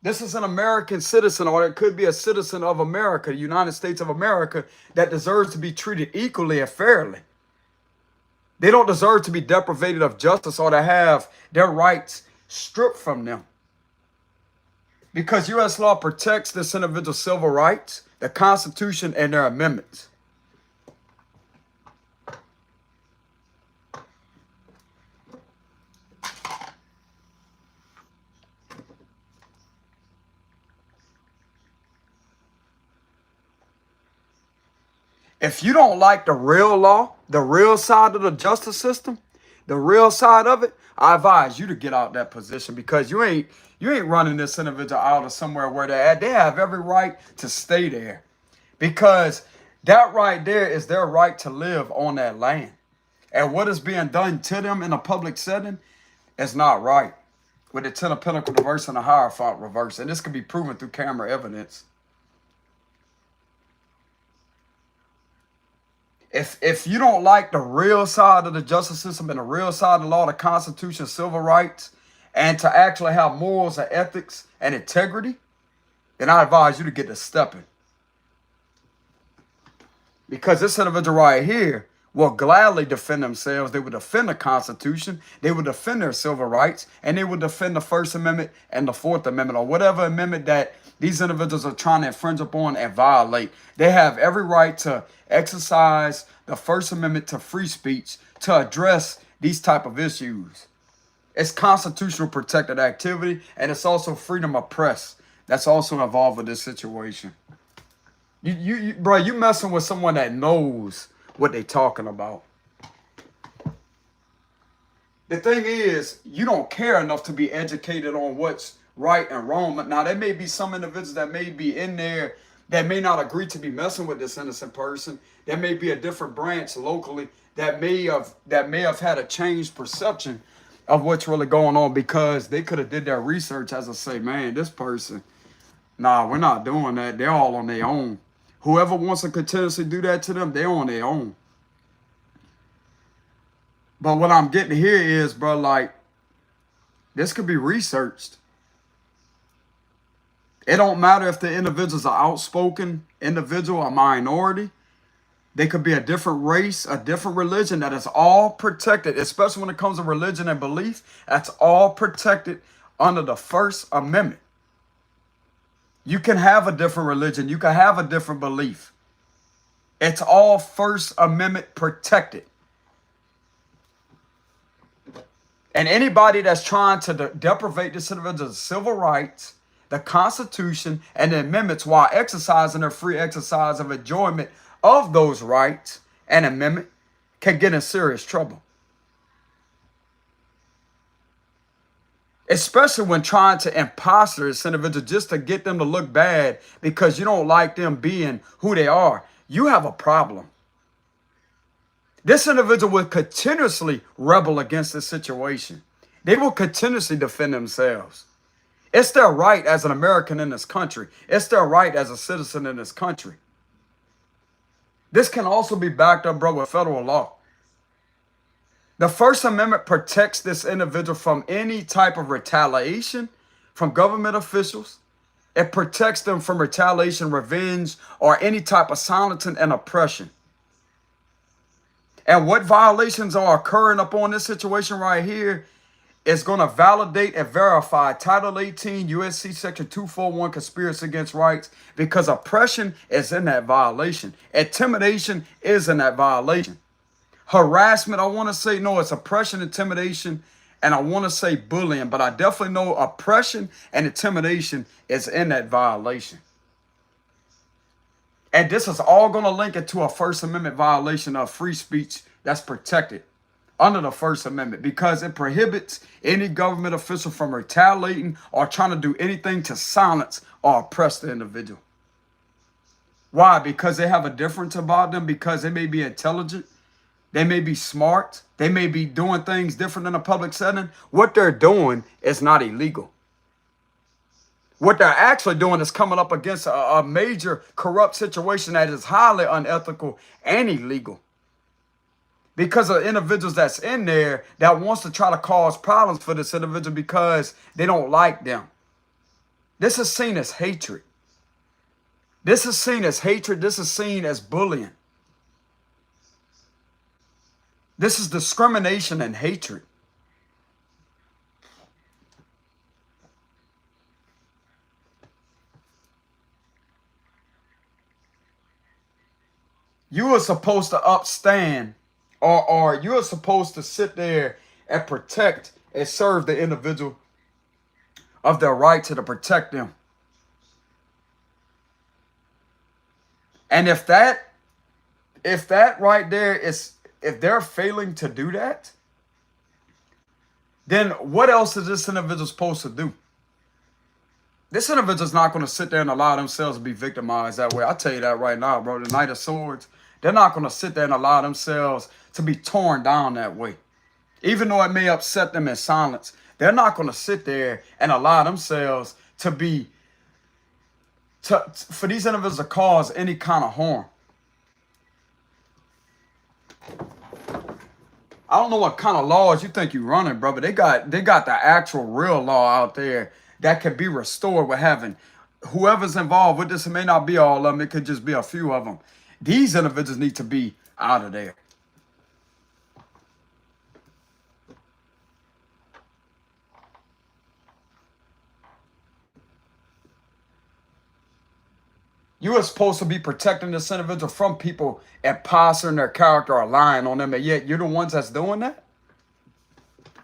This is an American citizen, or it could be a citizen of America, the United States of America, that deserves to be treated equally and fairly. They don't deserve to be deprived of justice or to have their rights stripped from them. Because U.S. law protects this individual's civil rights, the Constitution, and their amendments. If you don't like the real law, the real side of the justice system, the real side of it, I advise you to get out that position because you ain't running this individual out of somewhere where they're at. They have every right to stay there because that right there is their right to live on that land. And what is being done to them in a public setting is not right. With the Ten of Pentacles reverse and the Hierophant reverse. And this can be proven through camera evidence. If you don't like the real side of the justice system and the real side of the law, the Constitution, civil rights, and to actually have morals and ethics and integrity, then I advise you to get to stepping. Because this individual right here will gladly defend themselves. They will defend the Constitution. They will defend their civil rights. And they will defend the First Amendment and the Fourth Amendment, or whatever amendment that these individuals are trying to infringe upon and violate. They have every right to exercise the First Amendment to free speech to address these type of issues. It's constitutional protected activity, and it's also freedom of press that's also involved with this situation. Bro, you messing with someone that knows what they talking about. The thing is, you don't care enough to be educated on what's right and wrong. Now, there may be some individuals that may be in there that may not agree to be messing with this innocent person. There may be a different branch locally that may have had a changed perception of what's really going on, because they could have did their research as I say, man, this person, nah, we're not doing that. They're all on their own. Whoever wants to continuously do that to them, they're on their own. But what I'm getting here is, bro, like, this could be researched. It don't matter if the individual's an outspoken individual, a minority. They could be a different race, a different religion. That is all protected, especially when it comes to religion and belief. That's all protected under the First Amendment. You can have a different religion. You can have a different belief. It's all First Amendment protected. And anybody that's trying to deprivate this individual's civil rights, the Constitution, and the amendments while exercising their free exercise of enjoyment of those rights and amendment can get in serious trouble. Especially when trying to impostor this individual just to get them to look bad because you don't like them being who they are. You have a problem. This individual will continuously rebel against this situation. They will continuously defend themselves. It's their right as an American in this country. It's their right as a citizen in this country. This can also be backed up, bro, with federal law. The First Amendment protects this individual from any type of retaliation from government officials. It protects them from retaliation, revenge, or any type of silencing and oppression. And what violations are occurring upon this situation right here is going to validate and verify Title 18 USC Section 241 conspiracy against rights, because oppression is in that violation. Intimidation is in that violation. Harassment, I want to say, no, it's oppression, intimidation, and I want to say bullying, but I definitely know oppression and intimidation is in that violation. And this is all going to link it to a First Amendment violation of free speech that's protected under the First Amendment, because it prohibits any government official from retaliating or trying to do anything to silence or oppress the individual. Why? Because they have a difference about them, because they may be intelligent, they may be smart, they may be doing things different in a public setting. What they're doing is not illegal. What they're actually doing is coming up against a major corrupt situation that is highly unethical and illegal. Because of individuals that's in there that wants to try to cause problems for this individual because they don't like them. This is seen as hatred. This is seen as hatred. This is seen as bullying. This is discrimination and hatred. You are supposed to upstand, or you are supposed to sit there and protect and serve the individual of their right to protect them. And if that right there is, if they're failing to do that, then what else is this individual supposed to do? This individual's not going to sit there and allow themselves to be victimized that way. I'll tell you that right now, bro. The Knight of Swords, they're not going to sit there and allow themselves to be torn down that way. Even though it may upset them in silence, they're not going to sit there and allow themselves to be, for these individuals to cause any kind of harm. I don't know what kind of laws you think you're running, bro, but they got the actual real law out there that can be restored with having whoever's involved with this. It may not be all of them. It could just be a few of them. These individuals need to be out of there. You are supposed to be protecting this individual from people imposting their character or lying on them, and yet you're the ones that's doing that?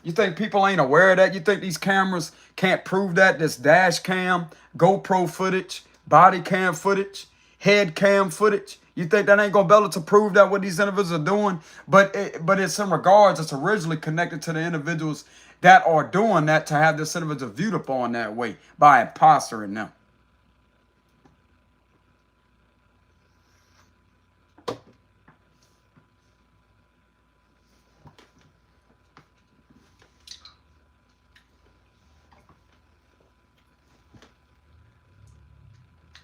You think people ain't aware of that? You think these cameras can't prove that? This dash cam, GoPro footage, body cam footage, head cam footage. You think that ain't gonna be able to prove that what these individuals are doing? But it's in regards, it's originally connected to the individuals that are doing that to have this individual viewed upon that way by impostoring them.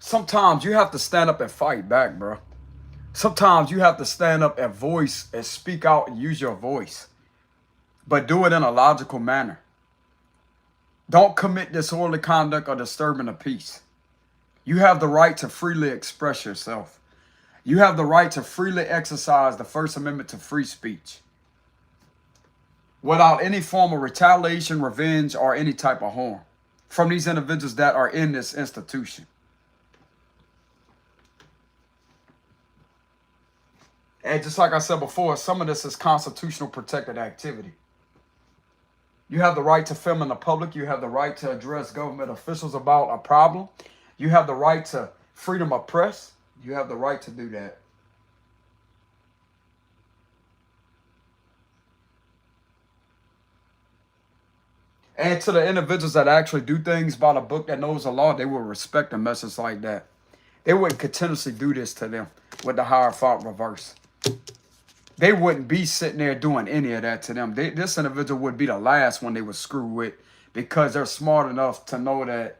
Sometimes you have to stand up and fight back, bro. Sometimes you have to stand up and voice and speak out and use your voice, but do it in a logical manner. Don't commit disorderly conduct or disturbing the peace. You have the right to freely express yourself. You have the right to freely exercise the First Amendment to free speech without any form of retaliation, revenge, or any type of harm from these individuals that are in this institution. And just like I said before, some of this is constitutional protected activity. You have the right to film in the public. You have the right to address government officials about a problem. You have the right to freedom of press. You have the right to do that. And to the individuals that actually do things by the book that knows the law, they will respect a message like that. They wouldn't continuously do this to them with the Hierophant reverse. They wouldn't be sitting there doing any of that to them. This individual would be the last one they would screw with, because they're smart enough to know that,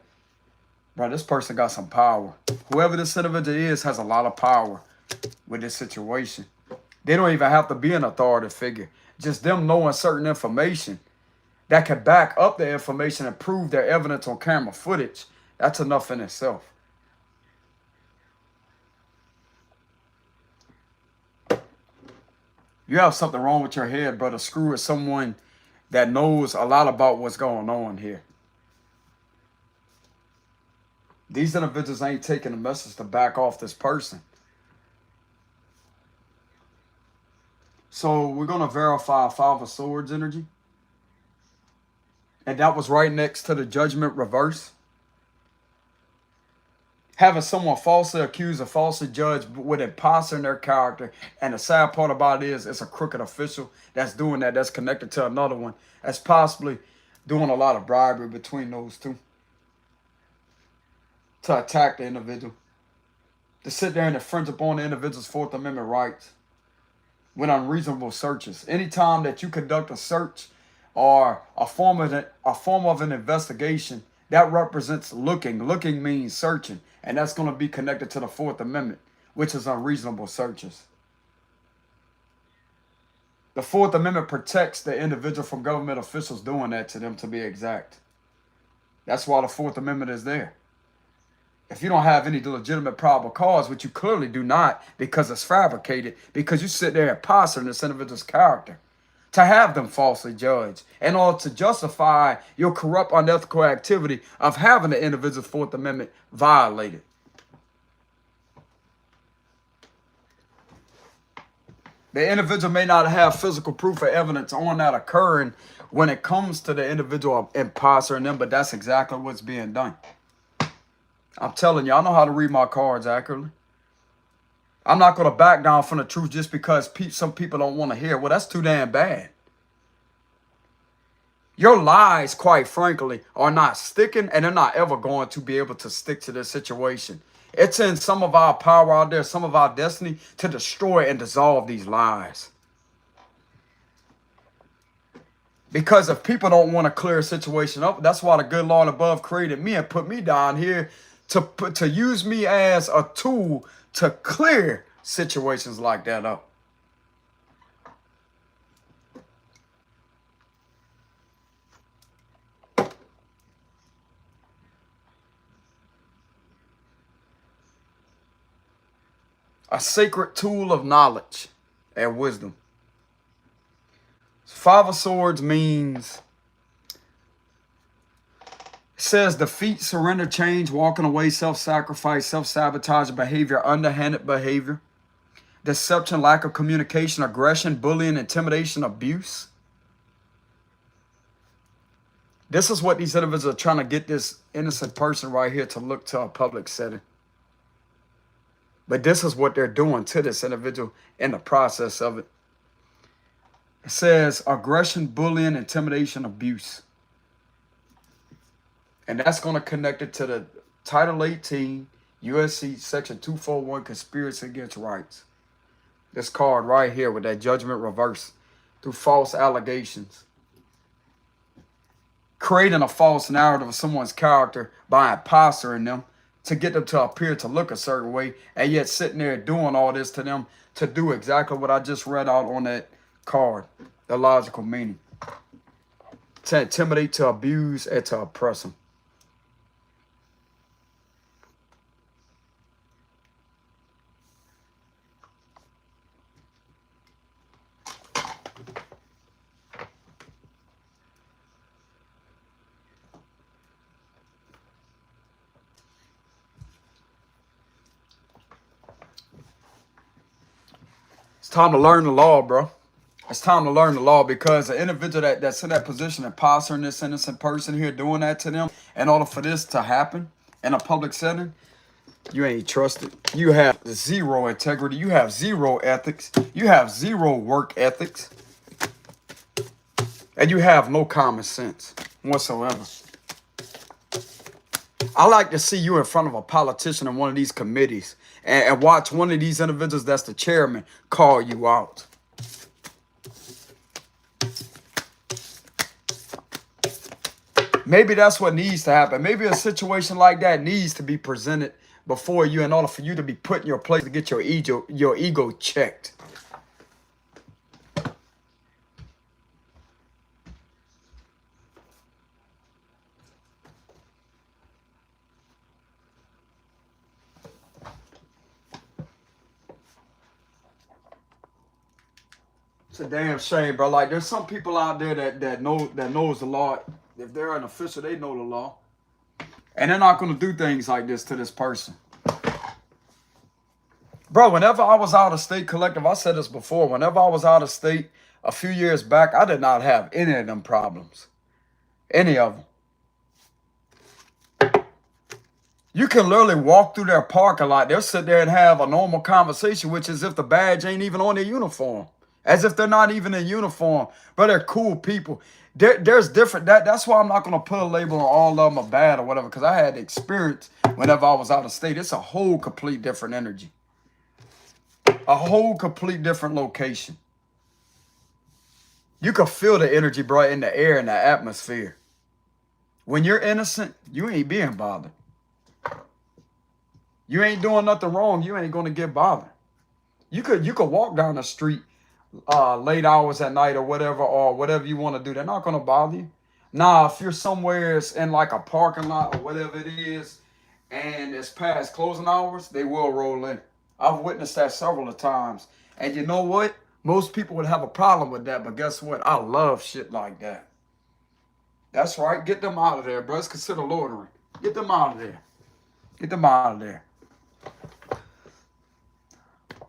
bro, this person got some power. Whoever this individual is has a lot of power with this situation. They don't even have to be an authority figure. Just them knowing certain information that can back up their information and prove their evidence on camera footage, that's enough in itself. You have something wrong with your head, brother. Screw with someone that knows a lot about what's going on here. These individuals ain't taking the message to back off this person. So we're going to verify Five of Swords energy. And that was right next to the Judgment reverse. Having someone falsely accused or falsely judged with imposting their character. And the sad part about it is it's a crooked official that's doing that, that's connected to another one, that's possibly doing a lot of bribery between those two to attack the individual, to sit there and infringe upon the individual's Fourth Amendment rights with unreasonable searches. Anytime that you conduct a search or a form of an investigation, that represents looking. Looking means searching. And that's going to be connected to the Fourth Amendment, which is unreasonable searches. The Fourth Amendment protects the individual from government officials doing that to them, to be exact. That's why the Fourth Amendment is there. If you don't have any legitimate probable cause, which you clearly do not, because it's fabricated, because you sit there imposting this individual's character, to have them falsely judged, in order to justify your corrupt, unethical activity of having the individual's Fourth Amendment violated. The individual may not have physical proof or evidence on that occurring when it comes to the individual imposter them, but that's exactly what's being done. I'm telling you, I know how to read my cards accurately. I'm not going to back down from the truth just because some people don't want to hear. Well, that's too damn bad. Your lies, quite frankly, are not sticking, and they're not ever going to be able to stick to this situation. It's in some of our power out there, some of our destiny, to destroy and dissolve these lies. Because if people don't want to clear a situation up, that's why the good Lord above created me and put me down here to use me as a tool to clear situations like that up. A sacred tool of knowledge and wisdom. Five of Swords means It says defeat, surrender, change, walking away, self-sacrifice, self-sabotage behavior, underhanded behavior, deception, lack of communication, aggression, bullying, intimidation, abuse. This is what these individuals are trying to get this innocent person right here to look to a public setting. But this is what they're doing to this individual in the process of it. It says aggression, bullying, intimidation, abuse. And that's going to connect it to the Title 18, USC Section 241, Conspiracy Against Rights. This card right here with that judgment reversed through false allegations. Creating a false narrative of someone's character by imposter them to get them to appear to look a certain way, and yet sitting there doing all this to them to do exactly what I just read out on that card, the logical meaning. To intimidate, to abuse, and to oppress them. It's time to learn the law, bro. It's time to learn the law, because the individual that's in that position, imposter, this innocent person here doing that to them, in order for this to happen in a public setting, you ain't trusted. You have zero integrity. You have zero ethics. You have zero work ethics. And you have no common sense whatsoever. I like to see you in front of a politician in one of these committees and watch one of these individuals that's the chairman call you out. Maybe that's what needs to happen. Maybe a situation like that needs to be presented before you in order for you to be put in your place to get your ego checked. It's a damn shame, bro. Like, there's some people out there that knows the law. If they're an official, they know the law. And they're not going to do things like this to this person. Bro, whenever I was out of state collective, I said this before, whenever I was out of state a few years back, I did not have any of them problems. Any of them. You can literally walk through their parking lot. They'll sit there and have a normal conversation, which is if the badge ain't even on their uniform. As if they're not even in uniform. But they're cool people. There's different. That's why I'm not going to put a label on all of them are bad or whatever. Because I had experience whenever I was out of state. It's a whole complete different energy. A whole complete different location. You can feel the energy, bro, in the air and the atmosphere. When you're innocent, you ain't being bothered. You ain't doing nothing wrong. You ain't going to get bothered. You could walk down the street late hours at night or whatever you want to do. They're not going to bother you. Now, if you're somewhere in like a parking lot or whatever it is, and it's past closing hours, they will roll in. I've witnessed that several of times. And you know what? Most people would have a problem with that, but guess what? I love shit like that. That's right. Get them out of there, bro. It's considered loitering. Get them out of there. Get them out of there.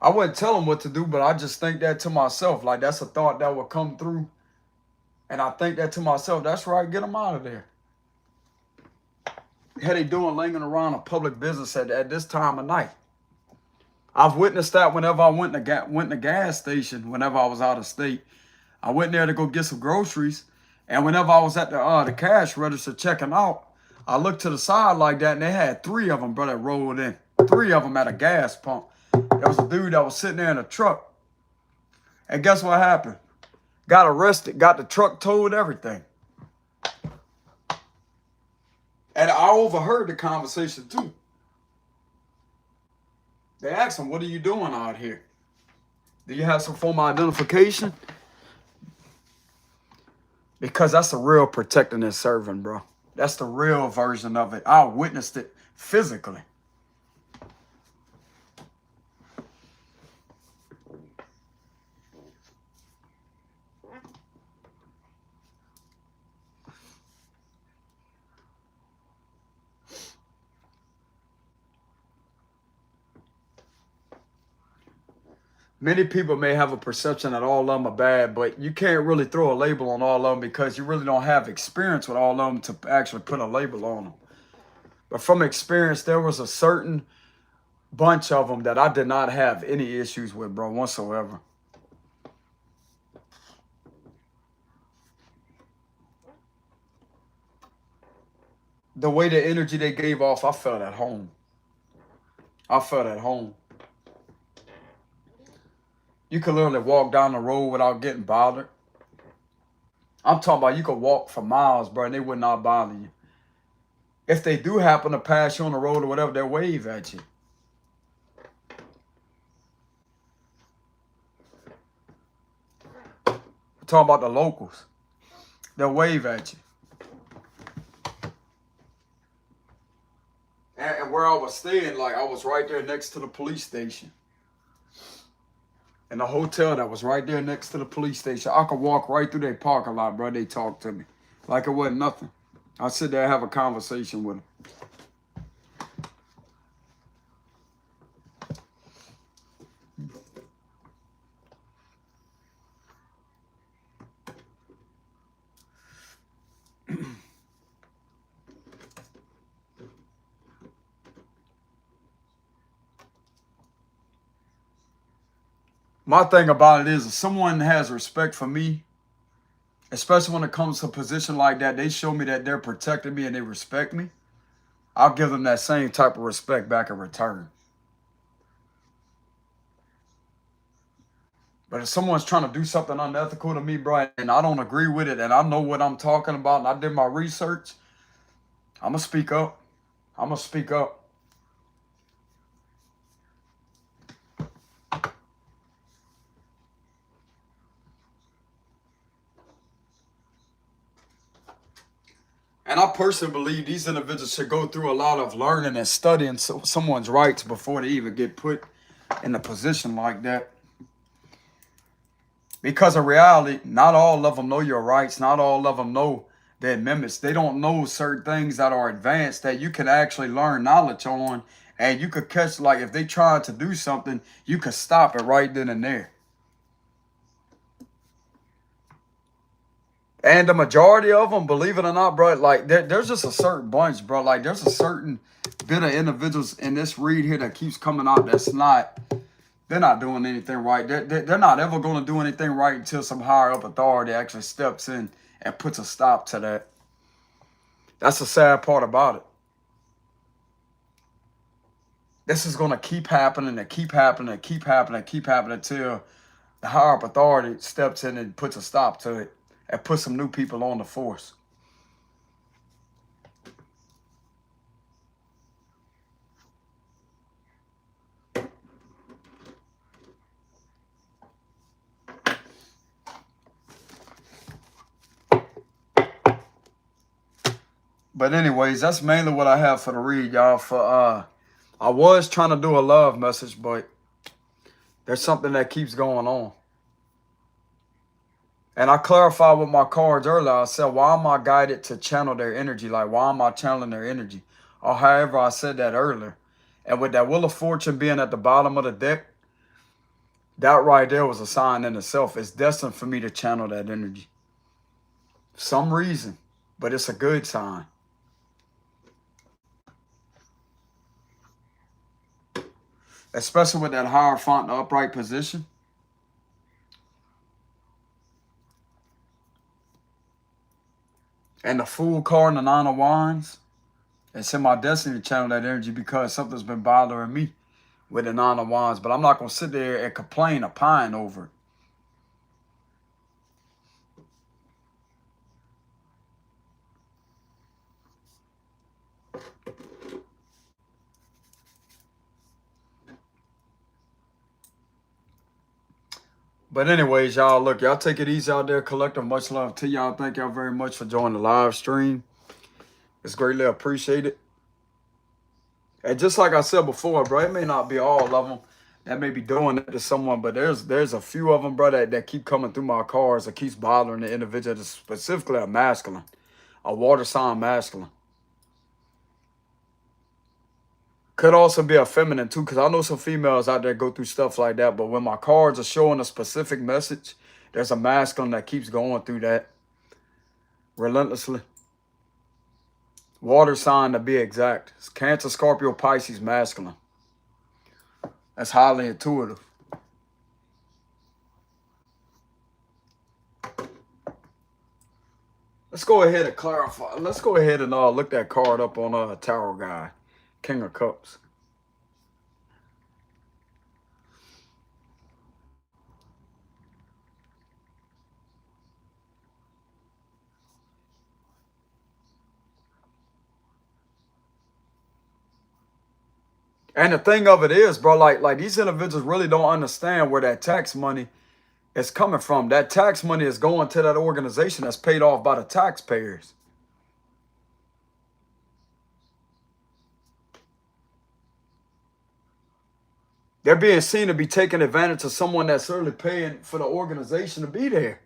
I wouldn't tell them what to do, but I just think that to myself. Like, that's a thought that would come through. And I think that to myself, that's right, get them out of there. How they doing lingering around a public business at this time of night? I've witnessed that whenever I went to gas station, whenever I was out of state. I went there to go get some groceries. And whenever I was at the cash register checking out, I looked to the side like that, and they had 3 of them, brother, rolled in. 3 of them at a gas pump. There was a dude that was sitting there in a truck. And guess what happened? Got arrested, got the truck towed, everything. And I overheard the conversation too. They asked him, what are you doing out here? Do you have some form of identification? Because that's the real protecting and serving, bro. That's the real version of it. I witnessed it physically. Many people may have a perception that all of them are bad, but you can't really throw a label on all of them because you really don't have experience with all of them to actually put a label on them. But from experience, there was a certain bunch of them that I did not have any issues with, bro, whatsoever. The way the energy they gave off, I felt at home. I felt at home. You could literally walk down the road without getting bothered. I'm talking about you could walk for miles, bro, and they would not bother you. If they do happen to pass you on the road or whatever, they'll wave at you. I'm talking about the locals. They'll wave at you. And where I was staying, like, I was right there next to the police station. And the hotel that was right there next to the police station. I could walk right through their parking lot, bro. They talked to me like it wasn't nothing. I sit there and have a conversation with them. My thing about it is if someone has respect for me, especially when it comes to a position like that, they show me that they're protecting me and they respect me, I'll give them that same type of respect back in return. But if someone's trying to do something unethical to me, bro, and I don't agree with it, and I know what I'm talking about, and I did my research, I'm going to speak up. I'm going to speak up. And I personally believe these individuals should go through a lot of learning and studying someone's rights before they even get put in a position like that. Because in reality, not all of them know your rights. Not all of them know the amendments. They don't know certain things that are advanced that you can actually learn knowledge on. And you could catch, like, if they trying to do something, you could stop it right then and there. And the majority of them, believe it or not, bro, like there's just a certain bunch, bro. Like there's a certain bit of individuals in this read here that keeps coming out that's not, they're not doing anything right. They're not ever going to do anything right until some higher up authority actually steps in and puts a stop to that. That's the sad part about it. This is going to keep happening and keep happening and keep happening and keep happening until the higher up authority steps in and puts a stop to it and puts some new people on the force. But anyways, that's mainly what I have for the read, y'all. For I was trying to do a love message, but there's something that keeps going on. And I clarified with my cards earlier. I said, why am I guided to channel their energy? Like, why am I channeling their energy? Or however I said that earlier. And with that Wheel of Fortune being at the bottom of the deck, that right there was a sign in itself. It's destined for me to channel that energy. For some reason, but it's a good sign. Especially with that Hierophant in the upright position. And the Fool card and the Nine of Wands. It's in my destiny to channel that energy because something's been bothering me with the Nine of Wands. But I'm not going to sit there and complain or pine over it. But anyways, y'all, look, y'all take it easy out there, collective. Much love to y'all. Thank y'all very much for joining the live stream. It's greatly appreciated. And just like I said before, bro, it may not be all of them that may be doing it to someone, but there's a few of them, bro, that keep coming through my cards that keeps bothering the individual, that's specifically a masculine, a water sign masculine. Could also be a feminine too, because I know some females out there go through stuff like that. But when my cards are showing a specific message, there's a masculine that keeps going through that relentlessly. Water sign to be exact. It's Cancer, Scorpio, Pisces, masculine. That's highly intuitive. Let's go ahead and clarify. Let's go ahead and look that card up on Tarot Guide. King of Cups. And the thing of it is, bro, like these individuals really don't understand where that tax money is coming from. That tax money is going to that organization that's paid off by the taxpayers. They're being seen to be taking advantage of someone that's really paying for the organization to be there.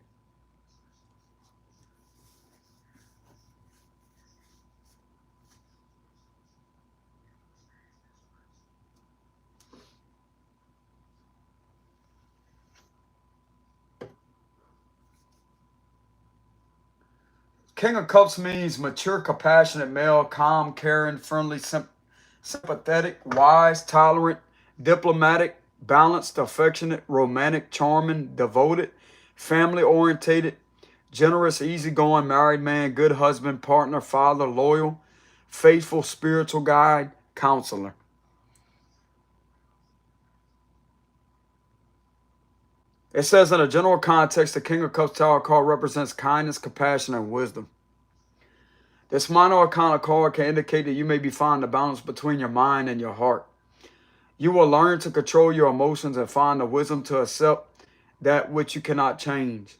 King of Cups means mature, compassionate male, calm, caring, friendly, sympathetic, wise, tolerant, diplomatic, balanced, affectionate, romantic, charming, devoted, family-orientated, generous, easygoing, married man, good husband, partner, father, loyal, faithful, spiritual guide, counselor. It says in a general context, the King of Cups Tower card represents kindness, compassion, and wisdom. This minor arcana card can indicate that you may be finding a balance between your mind and your heart. You will learn to control your emotions and find the wisdom to accept that which you cannot change.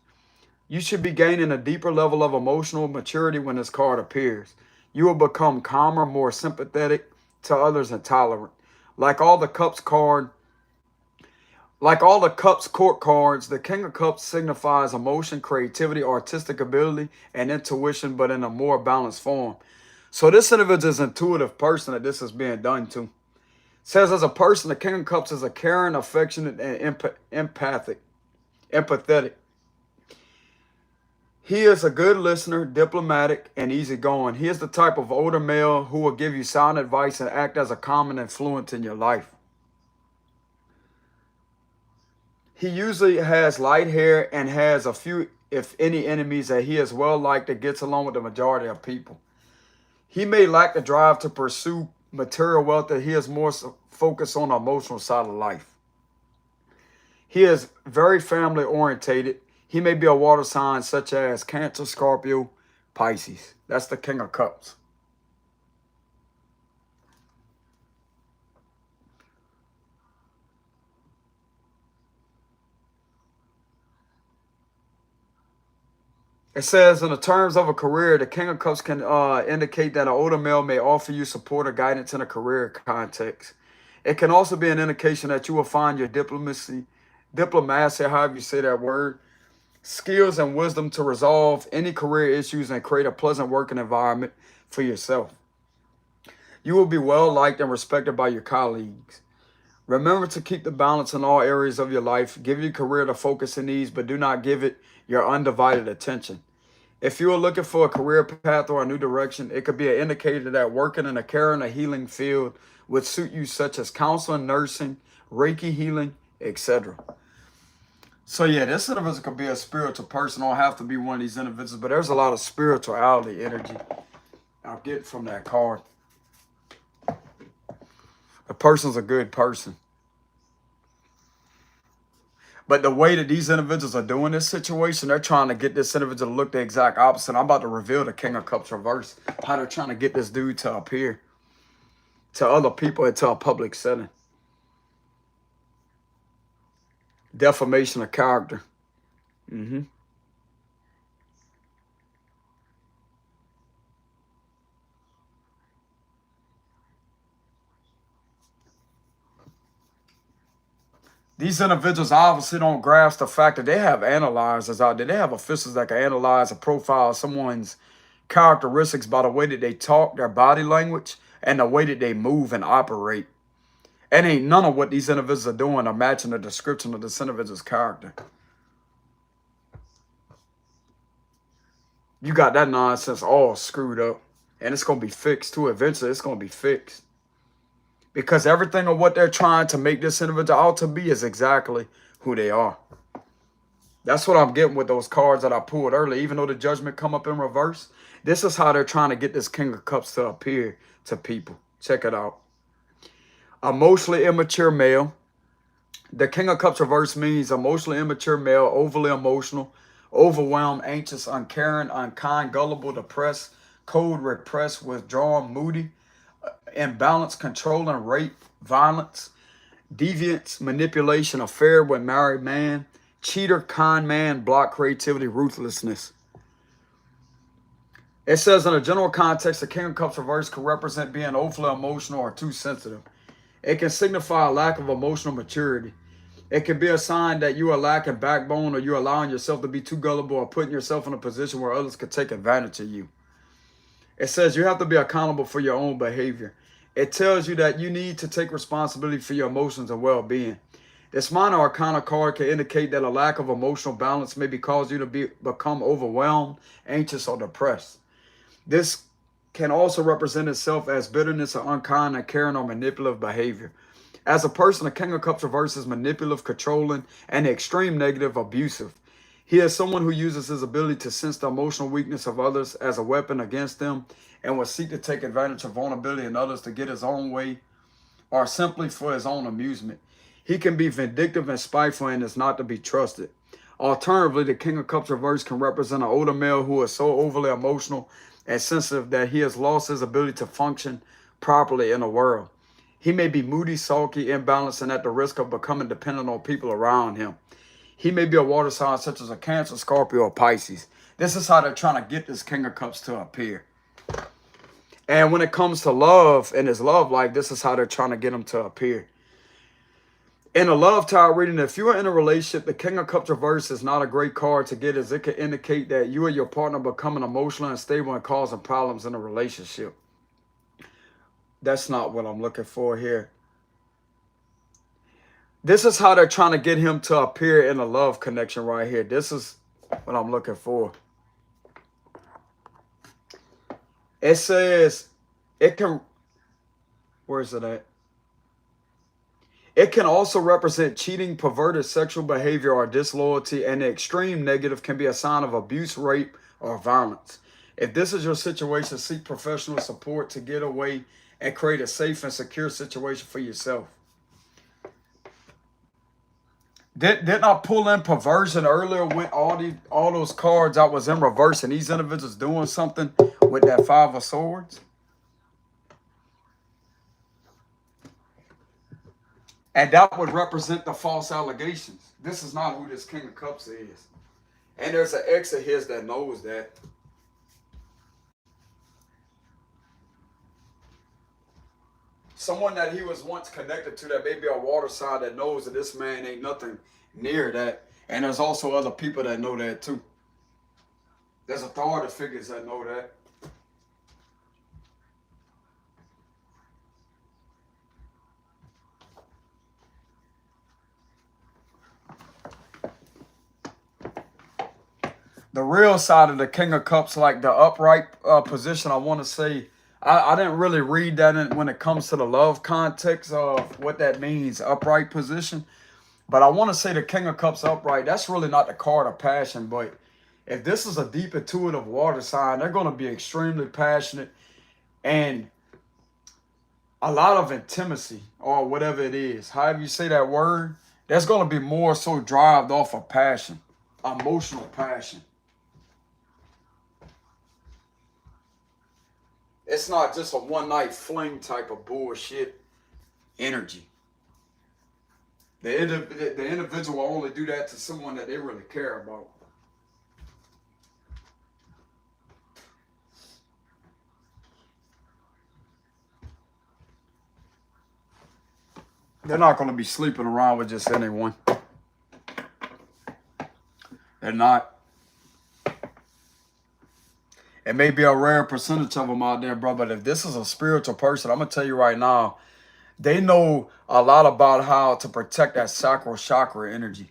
You should be gaining a deeper level of emotional maturity when this card appears. You will become calmer, more sympathetic to others, and tolerant. Like all the Cups court cards, the King of Cups signifies emotion, creativity, artistic ability, and intuition, but in a more balanced form. So this individual is an intuitive person that this is being done to. It says as a person, the King of Cups is a caring, affectionate, and empathetic. He is a good listener, diplomatic, and easygoing. He is the type of older male who will give you sound advice and act as a common influence in your life. He usually has light hair and has a few, if any, enemies that he is well liked and gets along with the majority of people. He may lack the drive to pursue material wealth, that he is more focused on the emotional side of life. He is very family orientated. He may be a water sign such as Cancer, Scorpio, Pisces. That's the King of Cups. It says in the terms of a career, the King of Cups can indicate that an older male may offer you support or guidance in a career context. It can also be an indication that you will find your diplomacy, however you say that word, skills and wisdom to resolve any career issues and create a pleasant working environment for yourself. You will be well liked and respected by your colleagues. Remember to keep the balance in all areas of your life. Give your career the focus it needs, but do not give it your undivided attention. If you are looking for a career path or a new direction, it could be an indicator that working in a caring or healing field would suit you, such as counseling, nursing, Reiki healing, etc. So yeah, this individual could be a spiritual person. Don't have to be one of these individuals, but there's a lot of spirituality energy I'll get from that card. A person's a good person. But the way that these individuals are doing this situation, they're trying to get this individual to look the exact opposite. I'm about to reveal the King of Cups reverse. How they're trying to get this dude to appear to other people into a public setting. Defamation of character. These individuals obviously don't grasp the fact that they have analyzers out there. They have officials that can analyze and profile someone's characteristics by the way that they talk, their body language, and the way that they move and operate. And ain't none of what these individuals are doing are matching the description of this individual's character. You got that nonsense all screwed up. And it's going to be fixed too. Eventually, it's going to be fixed. Because everything of what they're trying to make this individual out to be is exactly who they are. That's what I'm getting with those cards that I pulled earlier. Even though the judgment come up in reverse, this is how they're trying to get this King of Cups to appear to people. Check it out. Emotionally immature male. The King of Cups reverse means emotionally immature male, overly emotional, overwhelmed, anxious, uncaring, unkind, gullible, depressed, cold, repressed, withdrawn, moody, imbalanced, controlling, rape, violence, deviance, manipulation, affair with married man, cheater, con man, block creativity, ruthlessness. It says in a general context, the King of Cups reverse could represent being overly emotional or too sensitive. It can signify a lack of emotional maturity. It can be a sign that you are lacking backbone, or you're allowing yourself to be too gullible, or putting yourself in a position where others could take advantage of you. It says you have to be accountable for your own behavior. It tells you that you need to take responsibility for your emotions and well-being. This minor arcana card can indicate that a lack of emotional balance may cause you to become overwhelmed, anxious, or depressed. This can also represent itself as bitterness or unkind, uncaring, or manipulative behavior. As a person, the King of Cups reverse is manipulative, controlling, and extreme negative, abusive. He is someone who uses his ability to sense the emotional weakness of others as a weapon against them, and will seek to take advantage of vulnerability in others to get his own way or simply for his own amusement. He can be vindictive and spiteful and is not to be trusted. Alternatively, the King of Cups reverse can represent an older male who is so overly emotional and sensitive that he has lost his ability to function properly in the world. He may be moody, sulky, imbalanced, and at the risk of becoming dependent on people around him. He may be a water sign such as a Cancer, Scorpio, or Pisces. This is how they're trying to get this King of Cups to appear. And when it comes to love and his love life, this is how they're trying to get him to appear. In a love tarot reading, if you are in a relationship, the King of Cups reverse is not a great card to get, as it can indicate that you and your partner becoming emotionally unstable and causing problems in a relationship. That's not what I'm looking for here. This is how they're trying to get him to appear in a love connection right here. This is what I'm looking for. It says it can, where is it at? It can also represent cheating, perverted sexual behavior, or disloyalty, and the extreme negative can be a sign of abuse, rape, or violence. If this is your situation, seek professional support to get away and create a safe and secure situation for yourself. Didn't I pull in perversion earlier with all those cards I was in reverse, and these individuals doing something with that Five of Swords? And that would represent the false allegations. This is not who this King of Cups is. And there's an ex of his that knows that. Someone that he was once connected to, that may be a water sign, that knows that this man ain't nothing near that. And there's also other people that know that too. There's authority figures that know that. The real side of the King of Cups, like the upright position, I want to say, I didn't really read that when it comes to the love context of what that means, upright position. But I want to say the King of Cups upright, that's really not the card of passion. But if this is a deep intuitive water sign, they're going to be extremely passionate and a lot of intimacy, or whatever it is. However you say that word, that's going to be more so drived off of passion, emotional passion. It's not just a one-night fling type of bullshit energy. The individual will only do that to someone that they really care about. They're not going to be sleeping around with just anyone. They're not. It may be a rare percentage of them out there, bro, but if this is a spiritual person, I'm going to tell you right now, they know a lot about how to protect that sacral chakra energy.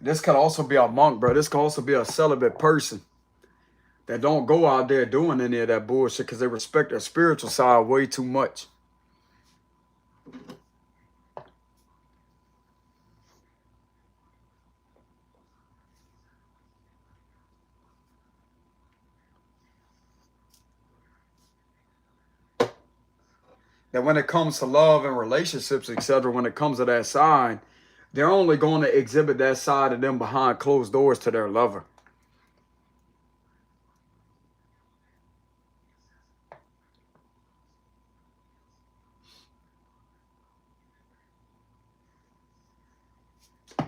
This could also be a monk, bro. This could also be a celibate person that don't go out there doing any of that bullshit because they respect their spiritual side way too much. That when it comes to love and relationships, etc., when it comes to that side, they're only going to exhibit that side of them behind closed doors to their lover.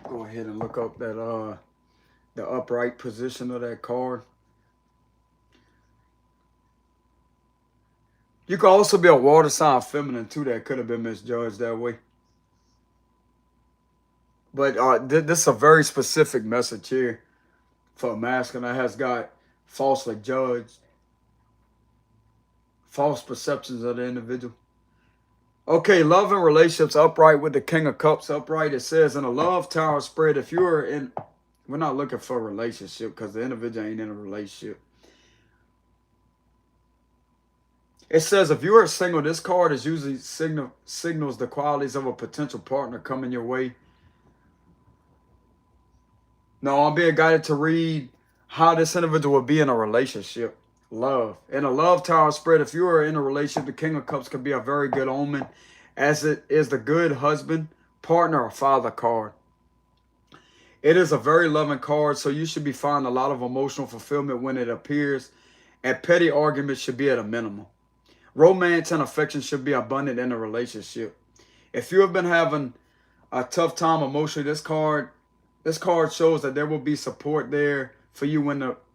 Go ahead and look up that the upright position of that card. You could also be a water sign feminine too that could have been misjudged that way. But this is a very specific message here for a masculine that has got falsely judged, false perceptions of the individual. Okay, love and relationships upright with the King of Cups upright. It says in a love tower spread, if you're in, we're not looking for a relationship because the individual ain't in a relationship. It says if you are single, this card is usually signals the qualities of a potential partner coming your way. No, I'm being guided to read how this individual will be in a relationship. Love. In a love tower spread, if you are in a relationship, the King of Cups could be a very good omen, as it is the good husband, partner, or father card. It is a very loving card, so you should be finding a lot of emotional fulfillment when it appears, and petty arguments should be at a minimum. Romance and affection should be abundant in a relationship. If you have been having a tough time emotionally, this card shows that there will be support there for you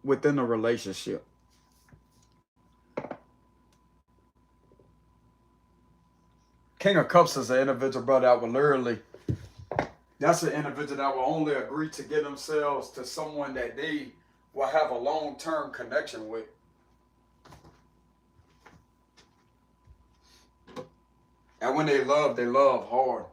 within the relationship. King of Cups is an individual, brother, that will literally, that's an individual that will only agree to get themselves to someone that they will have a long-term connection with. And when they love hard.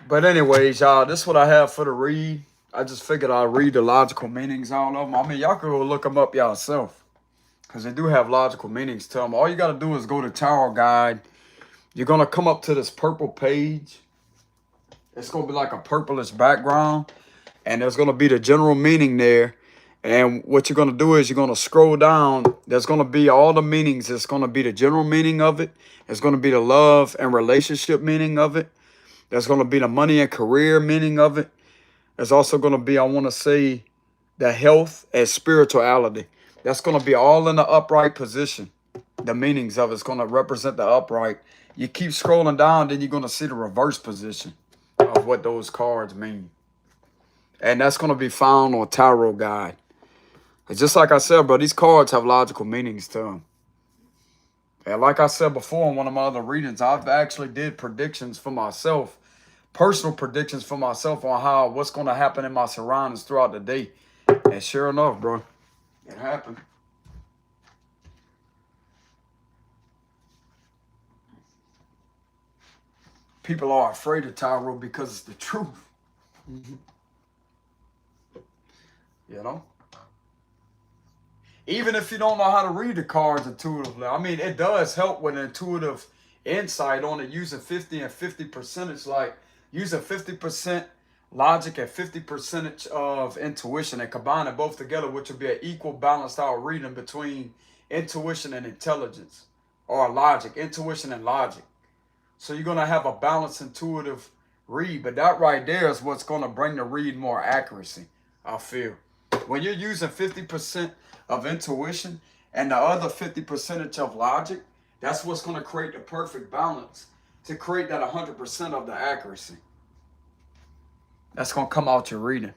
But anyways, y'all, this is what I have for the read. I just figured I'd read the logical meanings all of them. I mean, y'all can go look them up yourself, because they do have logical meanings to them. All you got to do is go to Tarot Guide. You're going to come up to this purple page. It's going to be like a purplish background. And there's going to be the general meaning there. And what you're going to do is you're going to scroll down. There's going to be all the meanings. It's going to be the general meaning of it. It's going to be the love and relationship meaning of it. There's going to be the money and career meaning of it. There's also going to be, I want to say, the health and spirituality. That's going to be all in the upright position. The meanings of it's going to represent the upright. You keep scrolling down, then you're going to see the reverse position of what those cards mean. And that's going to be found on Tarot Guide. It's just like I said, bro, these cards have logical meanings to them. And like I said before in one of my other readings, I've actually did predictions for myself, personal predictions for myself on what's going to happen in my surroundings throughout the day. And sure enough, bro, it happened. People are afraid of tarot because it's the truth. You know? Even if you don't know how to read the cards intuitively. I mean, it does help with intuitive insight on it, using 50 and 50%. It's like using 50% logic and 50% of intuition and combining both together, which would be an equal balanced out reading between intuition and intelligence, or logic, intuition and logic. So you're going to have a balanced intuitive read, but that right there is what's going to bring the read more accuracy, I feel. When you're using 50% of intuition and the other 50% of logic, that's what's going to create the perfect balance to create that 100% of the accuracy. That's going to come out your reading.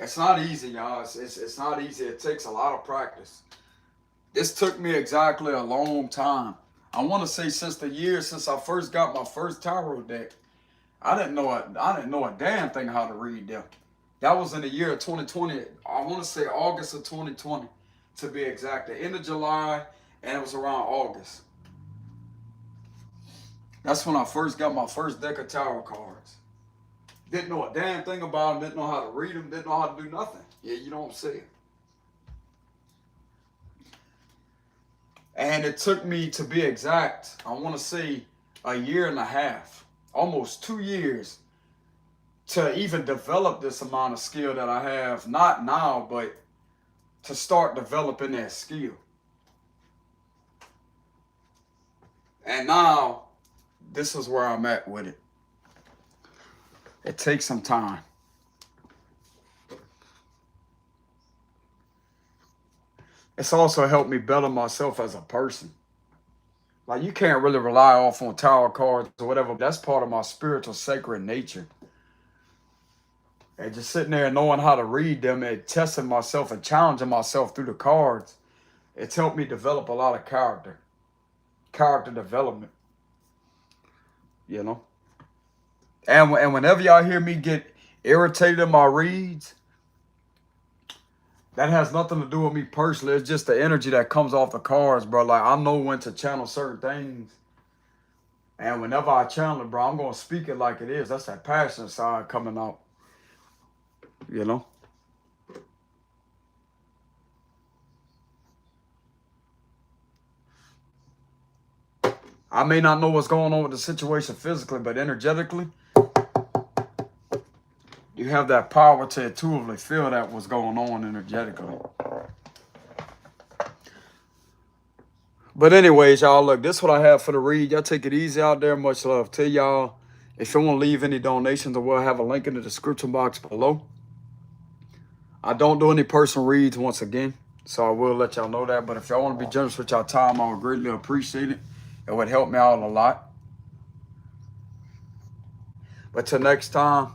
It's not easy, y'all. It's not easy. It takes a lot of practice. This took me exactly a long time. I want to say since I first got my first tarot deck, I didn't know a damn thing how to read them. That was in the year of 2020. I want to say August of 2020, to be exact. The end of July, and it was around August. That's when I first got my first deck of tarot cards. Didn't know a damn thing about them. Didn't know how to read them. Didn't know how to do nothing. Yeah, you know what I'm saying. And it took me, to be exact, I want to say a year and a half, almost 2 years, to even develop this amount of skill that I have. Not now, but to start developing that skill. And now, this is where I'm at with it. It takes some time. It's also helped me better myself as a person. Like, you can't really rely off on tarot cards or whatever. That's part of my spiritual sacred nature. And just sitting there and knowing how to read them and testing myself and challenging myself through the cards, it's helped me develop a lot of character development. You know? And whenever y'all hear me get irritated in my reads, that has nothing to do with me personally. It's just the energy that comes off the cards, bro. Like, I know when to channel certain things. And whenever I channel it, bro, I'm going to speak it like it is. That's that passion side coming out. You know? I may not know what's going on with the situation physically, but energetically, you have that power to intuitively feel that what's going on energetically. But anyways, y'all, look, this is what I have for the read. Y'all take it easy out there. Much love to y'all. If you want to leave any donations, I will have a link in the description box below. I don't do any personal reads once again, so I will let y'all know that. But if y'all want to be generous with y'all time, I would greatly appreciate it. It would help me out a lot. But till next time,